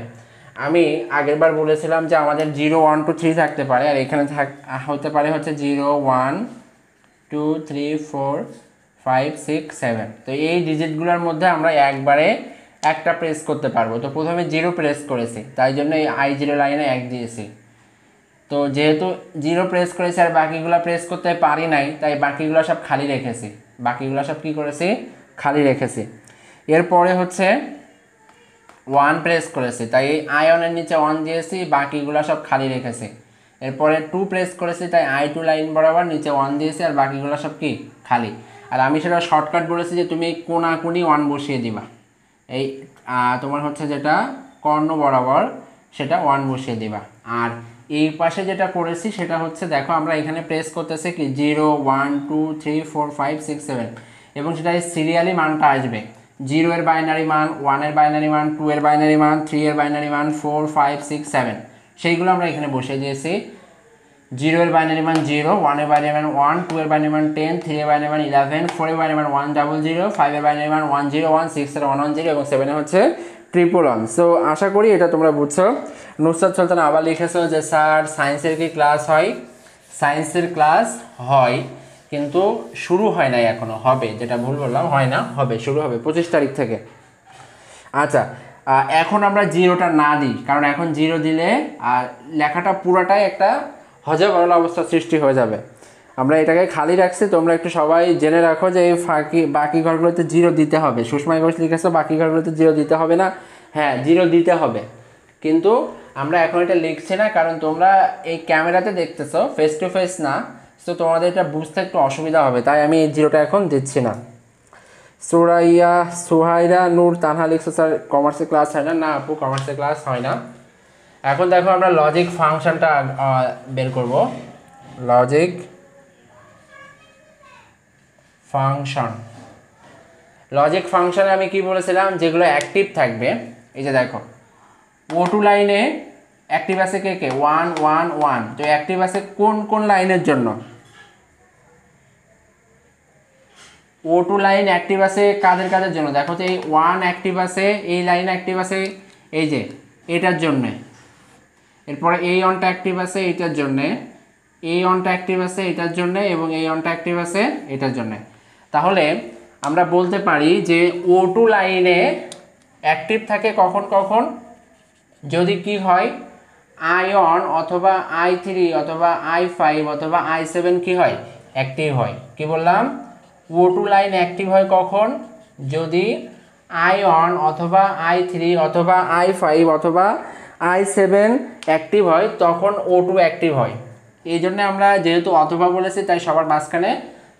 [SPEAKER 1] আমি আগেরবার বলেছিলাম যে আমাদের 0 1 2 3 থাকতে পারে, আর এখানে হতে পারে হচ্ছে 0 1 2 3 4 5 6 7। তো এই ডিজিটগুলোর মধ্যে আমরা একবারে একটা প্রেস করতে পারবো। তো প্রথমে 0 প্রেস করেছি, তাই জন্য এই I0 লাইনে 1 দিয়েছি। তো যেহেতু 0 প্রেস করেছি আর বাকিগুলো প্রেস করতে পারি নাই, তাই বাকিগুলো সব খালি রেখেছি। বাকিগুলো সব কী করেছি? খালি রেখেছি। এরপরে হচ্ছে 1 প্রেস করেছি, তাই এই I1 এর নিচে 1 দিয়েছি, বাকিগুলো সব খালি রেখেছি। এরপরে 2 প্রেস করেছি, তাই I2 লাইন বরাবর নিচে 1 দিয়েছি আর বাকিগুলো সব কি খালি। আর আমি সেটা শর্টকাট বলেছি যে তুমি কোনাকুনি 1 বসিয়ে দিবা। এই তোমার হচ্ছে যেটা কর্ণ বরাবর সেটা 1 বসিয়ে দিবা। আর এই পাশে যেটা করেছি সেটা হচ্ছে দেখো আমরা এখানে প্রেস করতেছি কি 0 1 2 3 4 5 6 7 এবং সেটা সিরিয়ালি মানটা আসবে। 0 এর বাইনারি মান, 1 এর বাইনারি মান, 2 এর বাইনারি মান, 3 এর বাইনারি মান, 4 5 6 7 সেইগুলো আমরা এখানে বসিয়ে দিয়েছি। 0 এর বাইনারি মান 0, 1 এর বাইনারি মান 1, 2 এর বাইনারি মান 10, 3 এর বাইনারি মান 11, 4 এর বাইনারি মান 100, 5 এর বাইনারি মান 101, 6 এর 110 এবং 7 এ হচ্ছে 111। সো আশা করি এটা তোমরা বুঝছো। নুসরাত সুলতানা আবার লিখেছো যে স্যার সায়েন্সের কি ক্লাস হয়? সায়েন্সের ক্লাস হয় কিন্তু শুরু হয় নাই এখনো, হবে, যেটা ভুল বললাম, হয় না, হবে, শুরু হবে 25 তারিখ থেকে। আচ্ছা এখন আমরা 0টা না দিই, কারণ এখন 0 দিলে লেখাটা পুরাটাই একটা হজবরল অবস্থা সৃষ্টি হয়ে যাবে। আমরা এটাকে খালি রাখছি, তোমরা একটু সবাই জেনে রাখো যে এই বাকি ঘরগুলোতে 0 দিতে হবে। সুষমাই ঘোষ লিখেছো বাকি ঘরগুলোতে 0 দিতে হবে না। হ্যাঁ 0 দিতে হবে, কিন্তু আমরা এখন এটা লিখছি না কারণ তোমরা এই ক্যামেরাতে দেখতেছো, ফেস টু ফেস না। সো তোমাদের এটা বুঝতে একটু অসুবিধা হবে, তাই আমি এই 0টা এখন দিচ্ছি না। সুহাইরা নূর তানহা লিখছো স্যার কমার্সের ক্লাস হয় না। না আপু কমার্সের ক্লাস হয় না। এখন দেখো আমরা লজিক ফাংশনটা বের করব। Logic function. লজিক ফাংশনে আমি কি বলেছিলাম, যেগুলো অ্যাক্টিভ থাকবে, এই যে দেখো O2 লাইনে অ্যাক্টিভ আছে কে কে, 1 1 1। তো অ্যাক্টিভ আছে কোন কোন লাইনের জন্য? O2 লাইন অ্যাক্টিভ আছে কাদের কাদের জন্য? দেখো তো এই 1 অ্যাক্টিভ আছে, এই লাইন অ্যাক্টিভ আছে এই যে এটার জন্য। এরপরে এই অনটা অ্যাক্টিভ আছে এটার জন্য, এই অনটা অ্যাক্টিভ আছে এটার জন্য, এবং এই অনটা অ্যাক্টিভ আছে এটার জন্য। তাহলে আমরা বলতে পারি যে O2 লাইনে অ্যাক্টিভ থাকে কখন কখন? যদি কি হয়, I1 অথবা I3 অথবা I5 অথবা I7 কি হয়, অ্যাক্টিভ হয়। কি বললাম, O2 লাইন অ্যাক্টিভ হয় কখন? যদি I1 অথবা I3 অথবা I5 অথবা I7 অ্যাক্টিভ হয়, তখন O2 অ্যাক্টিভ হয়। এই জন্য আমরা যেহেতু অথবা বলেছি তাই সবার মাঝখানে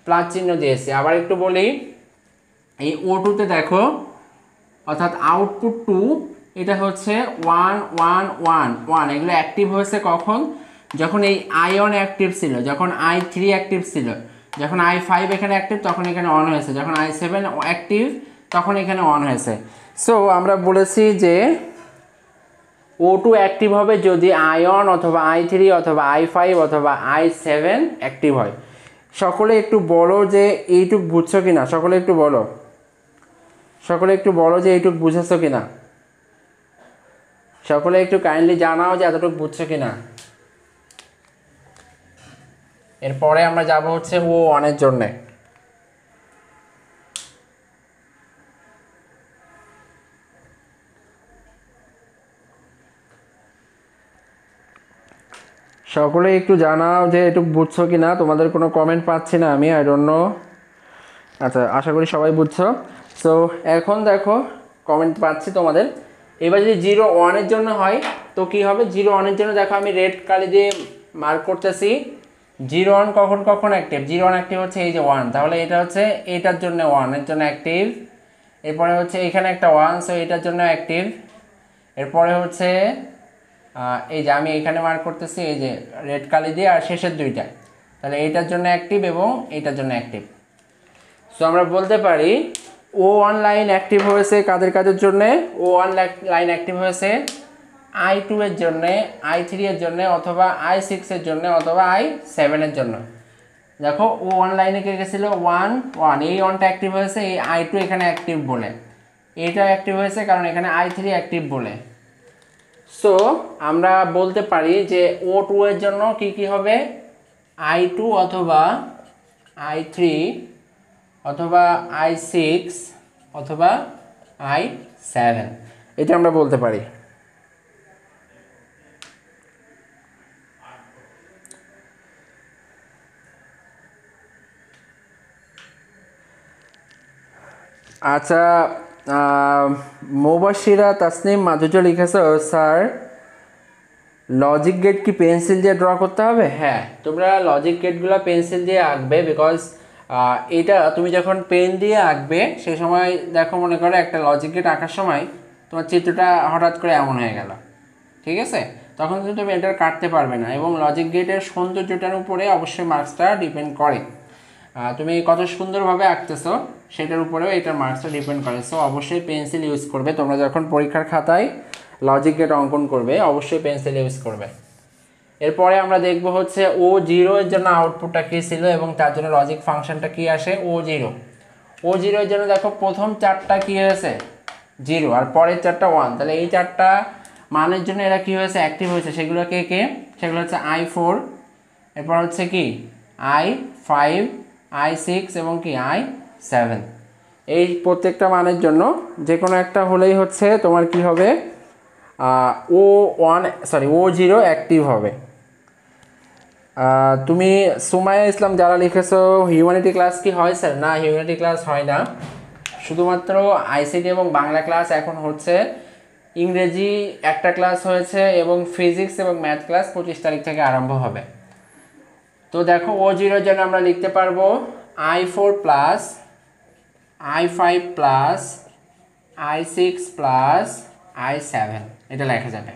[SPEAKER 1] প্লাস চিহ্ন দিয়েছি। আবার একটু বলি, এই O2তে দেখো, অর্থাৎ আউটপুট 2, এটা হচ্ছে 1 1 1 1। এগুলো অ্যাক্টিভ হয়েছে কখন? যখন এই I1 অ্যাক্টিভ ছিল, যখন I3 অ্যাক্টিভ ছিল, যখন I5 এখানে অ্যাক্টিভ তখন এখানে অন হয়েছে, যখন I7 অ্যাক্টিভ তখন এখানে অন হয়েছে। সো আমরা বলেছি যে O2 অ্যাক্টিভ হবে যদি I1 অথবা I3 অথবা I5 অথবা I7 অ্যাক্টিভ হয়। সকলে একটু বলো যে এইটুক বুঝছো কিনা, সকলে একটু বলো, সকলে একটু বলো যে এইটুক বুঝেছো কিনা, সকলে একটু কাইন্ডলি জানাও যে এতটুকু বুঝছো কিনা। এরপরে আমরা যাব হচ্ছে O1 এর জন্য। সকলে একটু জানাও যে একটু বুঝছো কিনা, তোমাদের কোনো কমেন্ট পাচ্ছি না আমি, আই ডোন্ট নো। আচ্ছা, আশা করি সবাই বুঝছো। সো এখন দেখো কমেন্ট পাচ্ছি তোমাদের। এবার যদি 0 1 এর জন্য হয় তো কি হবে? 0 1 এর জন্য দেখো আমি রেড কালি দিয়ে মার্ক করতেছি। 0 1 কখন কখন অ্যাক্টিভ? 0 1 অ্যাক্টিভ হচ্ছে এই যে 1, তাহলে এটা হচ্ছে এটার জন্য 1 এর জন্য অ্যাক্টিভ। এরপরে হচ্ছে এখানে একটা 1, সো এটার জন্য অ্যাক্টিভ। এরপরে হচ্ছে এই যে আমি এখানে মার্ক করতেছি এই যে রেড কালি দিয়ে, আর শেষের দুইটা, তাহলে এইটার জন্য অ্যাক্টিভ এবং এইটার জন্য অ্যাক্টিভ। সো আমরা বলতে পারি O1 লাইন অ্যাক্টিভ হয়েছে কাদের কাদের জন্য? O1 লাইন অ্যাক্টিভ হয়েছে I2 এর জন্য, I3 এর জন্য, অথবা I6 এর জন্য, অথবা I7 এর জন্য। দেখো O1 লাইনে কে গেছিল 1 1, এই অনটা অ্যাক্টিভ হয়েছে এই I2 এখানে অ্যাক্টিভ বলে, এইটা অ্যাক্টিভ হয়েছে কারণ এখানে I3 অ্যাক্টিভ বলে। সো আমরা বলতে পারি যে O2 এর জন্য কি কি হবে? I2 অথবা I3 অথবা I6 অথবা I7, এটা আমরা বলতে পারি। আচ্ছা, মুবাশিরা তাসনিম মাধুর্য লিখেছে, স্যার লজিক গেট কি পেন্সিল দিয়ে ড্র করতে হবে? হ্যাঁ, তোমরা লজিক গেটগুলো পেন্সিল দিয়ে আঁকবে, বিকজ এটা তুমি যখন পেন দিয়ে আঁকবে সেই সময় দেখো, মনে করো একটা লজিক গেট আঁকার সময় তোমার চিত্রটা হঠাৎ করে এমন হয়ে গেল, ঠিক আছে, তখন কিন্তু তুমি এটা কাটতে পারবে না। এবং লজিক গেটের সৌন্দর্যটার উপরে অবশ্যই মার্কসটা ডিপেন্ড করে, তুমি কত সুন্দরভাবে আঁকতেছো সেটার উপরেও এটার মার্কসটা ডিপেন্ড করে। সো অবশ্যই পেন্সিল ইউজ করবে, তোমরা যখন পরীক্ষার খাতায় লজিক গেট অঙ্কন করবে অবশ্যই পেন্সিল ইউজ করবে। এরপরে আমরা দেখব হচ্ছে O0 এর জন্য আউটপুটটা কী ছিল এবং তার জন্য লজিক ফাংশনটা কী আসে। O0 এর জন্য দেখো প্রথম চারটা কী হয়েছে 0, আর পরের চারটা 1, তাহলে এই চারটা মানের জন্য এরা কী হয়েছে, অ্যাক্টিভ হয়েছে। সেগুলো কে কে? সেগুলো হচ্ছে I4, এরপর হচ্ছে কি I5, I6 এবং কি I7। এই প্রত্যেকটা মানের জন্য যে কোনো একটা হলেই হচ্ছে তোমার কি হবে, O0 অ্যাক্টিভ হবে। তুমি সুমাইয়া ইসলাম যারা লিখেছো হিউম্যানিটি ক্লাস কি হয় স্যার? না, হিউম্যানিটি ক্লাস হয় না, শুধুমাত্র আইসিটি এবং বাংলা ক্লাস এখন হচ্ছে। ইংরেজি একটা ক্লাস হয়েছে এবং ফিজিক্স এবং ম্যাথ ক্লাস 25 তারিখ থেকে আরম্ভ হবে। তো দেখো O0 এর জন্য আমরা লিখতে পারবো I4 plus I5 plus I6 plus I7, এটা লেখা যাবে।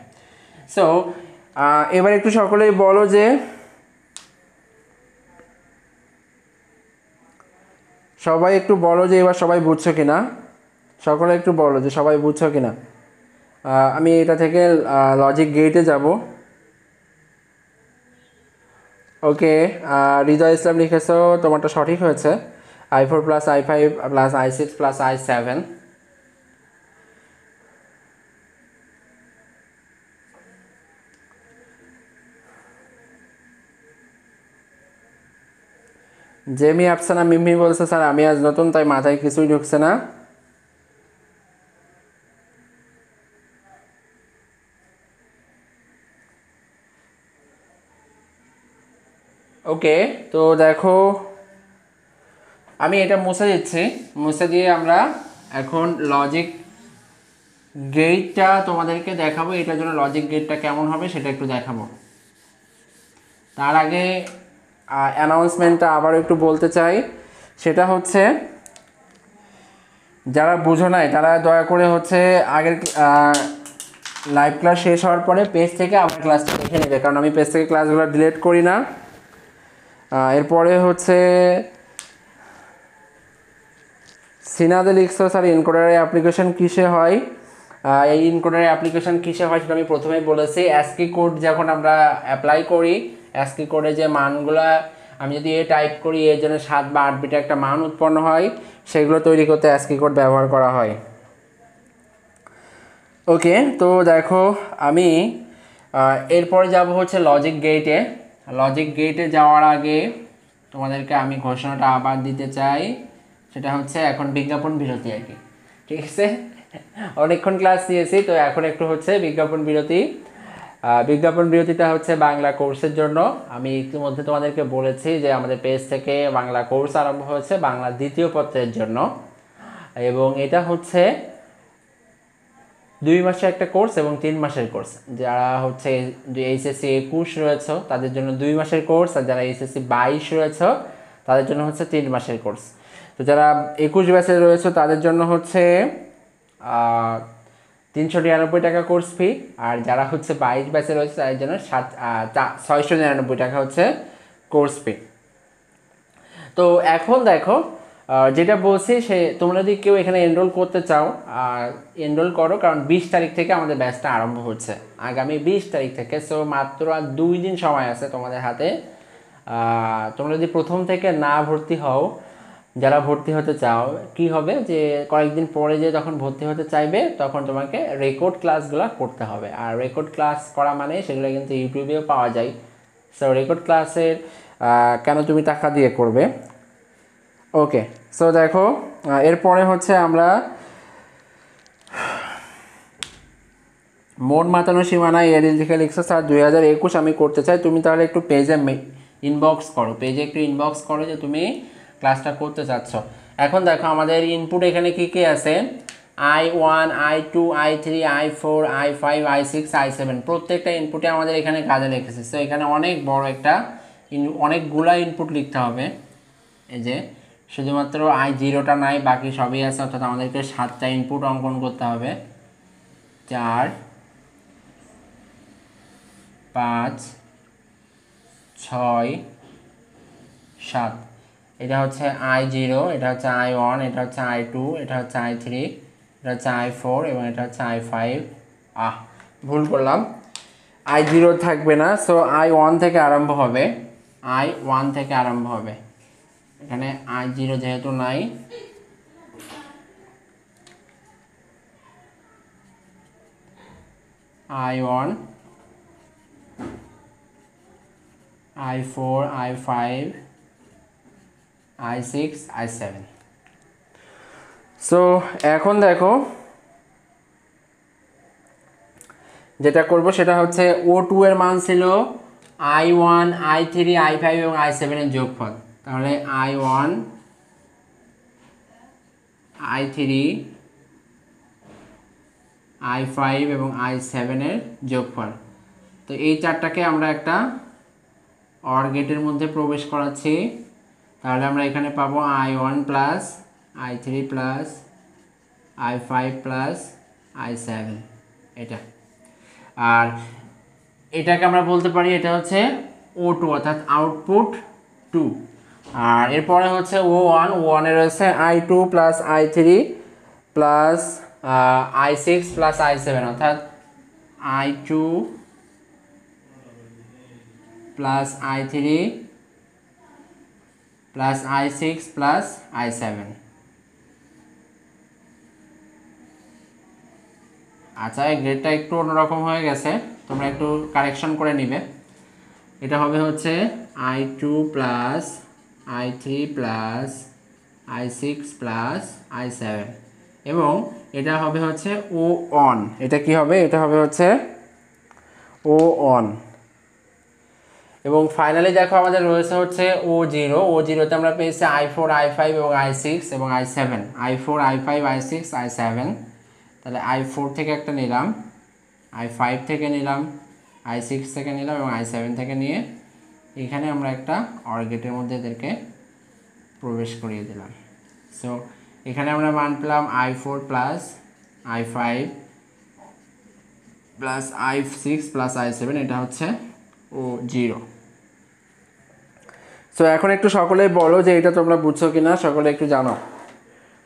[SPEAKER 1] সো এবার একটু সকলেই বলো যে সবাই একটু বলো যে এবার সবাই বুঝছো কিনা, সকলে একটু বলো যে সবাই বুঝছো কিনা। আমি এটা থেকে লজিক গেটে যাব। ওকে, হৃদয় ইসলাম লিখেছো, তোমারটা সঠিক হয়েছে। i4 plus i5 plus i6 plus i7। Jemi Afsana Mimi বলছে স্যার আমি আজ নতুন, তাই মাথায় কিছুই ঢুকছে না। ওকে, তো দেখো আমি এটা মুছে দিচ্ছি, মুছে দিয়ে আমরা এখন লজিক গেটটা তোমাদেরকে দেখাবো। এটার জন্য লজিক গেটটা কেমন হবে সেটা একটু দেখাবো। তার আগে অ্যানাউন্সমেন্টটা আবার একটু বলতে চাই, সেটা হচ্ছে যারা বুঝো নাই তারা দয়া করে হচ্ছে আগের লাইভ ক্লাস শেষ হওয়ার পরে পেজ থেকে আবার ক্লাসটা দেখে নেবে, কারণ আমি পেজ থেকে ক্লাসগুলো ডিলিট করি না। এরপরে হচ্ছে সিনাদে লিখছো স্যার ইনকোডারের অ্যাপ্লিকেশন কিসে হয়। এই ইনকোডারের অ্যাপ্লিকেশন কিসে হয় সেটা আমি প্রথমেই বলেছি। অ্যাসকি কোড যখন আমরা অ্যাপ্লাই করি, অ্যাসকি কোডে যে মানগুলো আমি যদি টাইপ করি এর জন্য 7 বা 8 বিটের একটা মান উৎপন্ন হয়, সেগুলো তৈরি করতে অ্যাসকি কোড ব্যবহার করা হয়। ওকে, তো দেখো আমি এরপরে যাব হচ্ছে লজিক গেটে। লজিক গেটে যাওয়ার আগে তোমাদেরকে আমি ঘোষণাটা আবার দিতে চাই, সেটা হচ্ছে এখন বিজ্ঞাপন বিরতি আর কি, ঠিক আছে। অনেকক্ষণ ক্লাস নিয়েছি, তো এখন একটু হচ্ছে বিজ্ঞাপন বিরতি। বিজ্ঞাপন বিরতিটা হচ্ছে বাংলা কোর্সের জন্য। আমি ইতিমধ্যে তোমাদেরকে বলেছি যে আমাদের পেজ থেকে বাংলা কোর্স আরম্ভ হয়েছে বাংলা দ্বিতীয় পত্রের জন্য, এবং এটা হচ্ছে 2 মাসের একটা কোর্স এবং 3 মাসের কোর্স। যারা হচ্ছে এইচএসসি 21 রয়েছে তাদের জন্য 2 মাসের কোর্স, আর যারা এইচএসসি 22 রয়েছে তাদের জন্য হচ্ছে 3 মাসের কোর্স। তো যারা 21 ব্যাচে রয়েছে তাদের জন্য হচ্ছে 399 টাকা কোর্স ফি, আর যারা হচ্ছে 22 ব্যাচে রয়েছে তাদের জন্য 699 টাকা হচ্ছে কোর্স ফি। তো এখন দেখো যেটা বলছি, সে তোমরা যদি কেউ এখানে এনরোল করতে চাও এনরোল করো, কারণ 20 তারিখ থেকে আমাদের ব্যাচটা আরম্ভ হচ্ছে, আগামী 20 তারিখ থেকে। সো মাত্র আর 2 দিন সময় আছে তোমাদের হাতে। তোমরা যদি প্রথম থেকে না ভর্তি হও, যারা ভর্তি হতে চাও, কি হবে যে কয়েকদিন পরে যে যখন ভর্তি হতে চাইবে তখন তোমাকে রেকর্ড ক্লাসগুলো করতে হবে। আর রেকর্ড ক্লাস করা মানে সেগুলো কিন্তু ইউটিউবেও পাওয়া যায়। সো রেকর্ড ক্লাসের কেন তুমি টাকা দিয়ে করবে। ওকে, সো দেখো এরপরে হচ্ছে আমরা মন মাতানো সীমানায় এর লিখে লিখছো স্যার 2021 আমি করতে চাই। তুমি তাহলে একটু পেজে ইনবক্স করো, পেজে একটু ইনবক্স করো যে তুমি ক্লাসটা করতে চাচ্ছ। এখন দেখো আমাদের ইনপুট এখানে কী কী আছে, i1 i2 i3 i4 i5 i6 i7 প্রত্যেকটা ইনপুটে আমাদের এখানে কাজে লিখেছে। সো এখানে অনেক বড় একটা অনেকগুলা ইনপুট লিখতে হবে। এই যে শুধুমাত্র i0টা নাই, বাকি সবই আছে, অর্থাৎ আমাদেরকে 7টা ইনপুট অঙ্কন করতে হবে। 4 5 6 7, এটা হচ্ছে i0, এটা হচ্ছে i1, এটা হচ্ছে i2, এটা হচ্ছে i3, এটা হচ্ছে i4 এবং এটা হচ্ছে i5। ভুল করলাম, i0 থাকবে না। সো i1 থেকে আরম্ভ হবে, i1 থেকে আরম্ভ হবে। এখানে i0 যেহেতু নাই, i1 i4 i5 i6 i7। So এখন দেখো যেটা করব সেটা হচ্ছে O2 এর মান ছিল i1 i3 i5 এবং i7 এর যোগফল। তাহলে i1 i3 i5 এবং i7 এর যোগফল। তো এই চারটাকে আমরা একটা অর গেটের মধ্যে প্রবেশ করাচ্ছি। তাহলে আমরা এখানে পাবো i1 plus i3 plus i5 plus i7, এটা। আর এটাকে আমরা বলতে পারি এটা হচ্ছে O2 অর্থাৎ আউটপুট 2। আর এরপরে হচ্ছে ও ওয়ানে রয়েছে I2 plus I3 plus I6 plus I7, অর্থাৎ I2 plus I3 plus I6 plus I7। আচ্ছা, এই গ্রেডটা একটু অন্যরকম হয়ে গেছে, তোমরা একটু কারেকশন করে নিবে। এটা হবে হচ্ছে I2 plus I3 plus I6 plus I7, এবং এটা হবে হচ্ছে ও অন। এটা কি হবে? এটা হবে হচ্ছে ও অন। এবং ফাইনালি দেখো আমাদের রয়েছে হচ্ছে ও জিরোতে আমরা পেয়েছি I4 I5 এবং I6 এবং I7, I4 I5 I6 I7। তাহলে I4 থেকে একটা নিলাম, I5 থেকে নিলাম, I6 থেকে নিলাম এবং I7 থেকে নিয়ে এখানে আমরা একটা অর গেটের মধ্যে এদেরকে প্রবেশ করিয়ে দিলাম। সো এখানে আমরা মান পেলাম I4 plus I5 plus I6 plus I7, এটা হচ্ছে ও0। সো এখন একটু সকলেই বলো যে এটা তোমরা বুঝছো কিনা, সকলে একটু জানো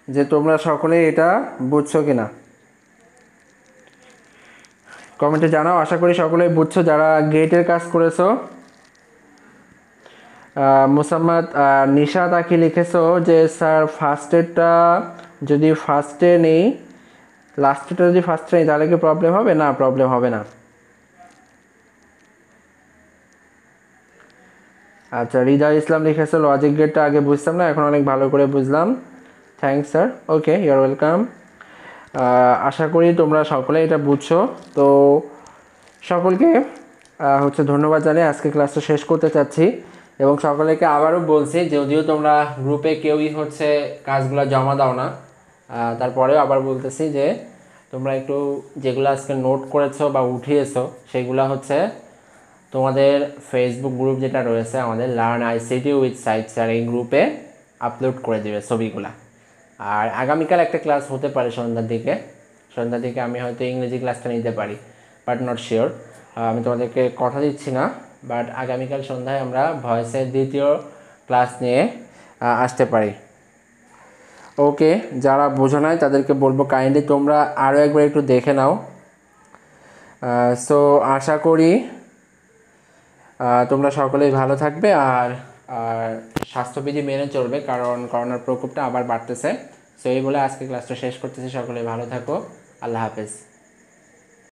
[SPEAKER 1] যে তোমরা সকলে এটা বুঝছো কিনা, কমেন্টে জানাও। আশা করি সকলেই বুঝছো যারা গেটের কাজ করেছো। মুসাম্মদ নিশাদ আকি লিখেছো যে স্যার ফার্স্টেরটা যদি ফার্স্টে নেই, লাস্টেরটা যদি ফার্স্টে নেই তাহলে কি প্রবলেম হবে? না, প্রবলেম হবে না। আচ্ছা, হৃদয় ইসলাম লিখেছে লজিক গেটটা আগে বুঝতাম না, এখন অনেক ভালো করে বুঝলাম। Thanks sir. Okay, you are welcome. আশা করি তোমরা সকলে এটা বুঝছো। তো সকলকে হচ্ছে ধন্যবাদ জানিয়ে আজকে ক্লাসটা শেষ করতে চাচ্ছি, এবং সকলকে আবারও বলছি যদিও তোমরা গ্রুপে কেউই হচ্ছে কাজগুলো জমা দাও না, তারপরেও আবার বলতেছি যে তোমরা একটু যেগুলো আজকে নোট করেছো বা উঠিয়েছো সেগুলো হচ্ছে তোমাদের ফেসবুক গ্রুপ যেটা রয়েছে আমাদের learn ICT with site sir, এই গ্রুপে আপলোড করে দেবে ছবিগুলা। আর আগামীকাল একটা ক্লাস হতে পারে সন্ধ্যার দিকে আমি হয়তো ইংরেজি ক্লাসটা নিতে পারি, বাট নট শিওর। আমি তোমাদেরকে কথা দিচ্ছি না, বাট আগামীকাল সন্ধ্যায় আমরা ভয়েসের দ্বিতীয় ক্লাস নিয়ে আসতে পারি। ওকে, যারা বোঝো নাই তাদেরকে বলবো কাইন্ডলি তোমরা আরও একবার একটু দেখে নাও। সো আশা করি তোমরা সকলেই ভালো থাকবে আর আর স্বাস্থ্যবিধি মেনে চলবে, কারণ করোনার প্রকোপটা আবার বাড়তেছে। সো এই বলে আজকে ক্লাসটা শেষ করতেছি। সকলে ভালো থাকো, আল্লাহ হাফেজ।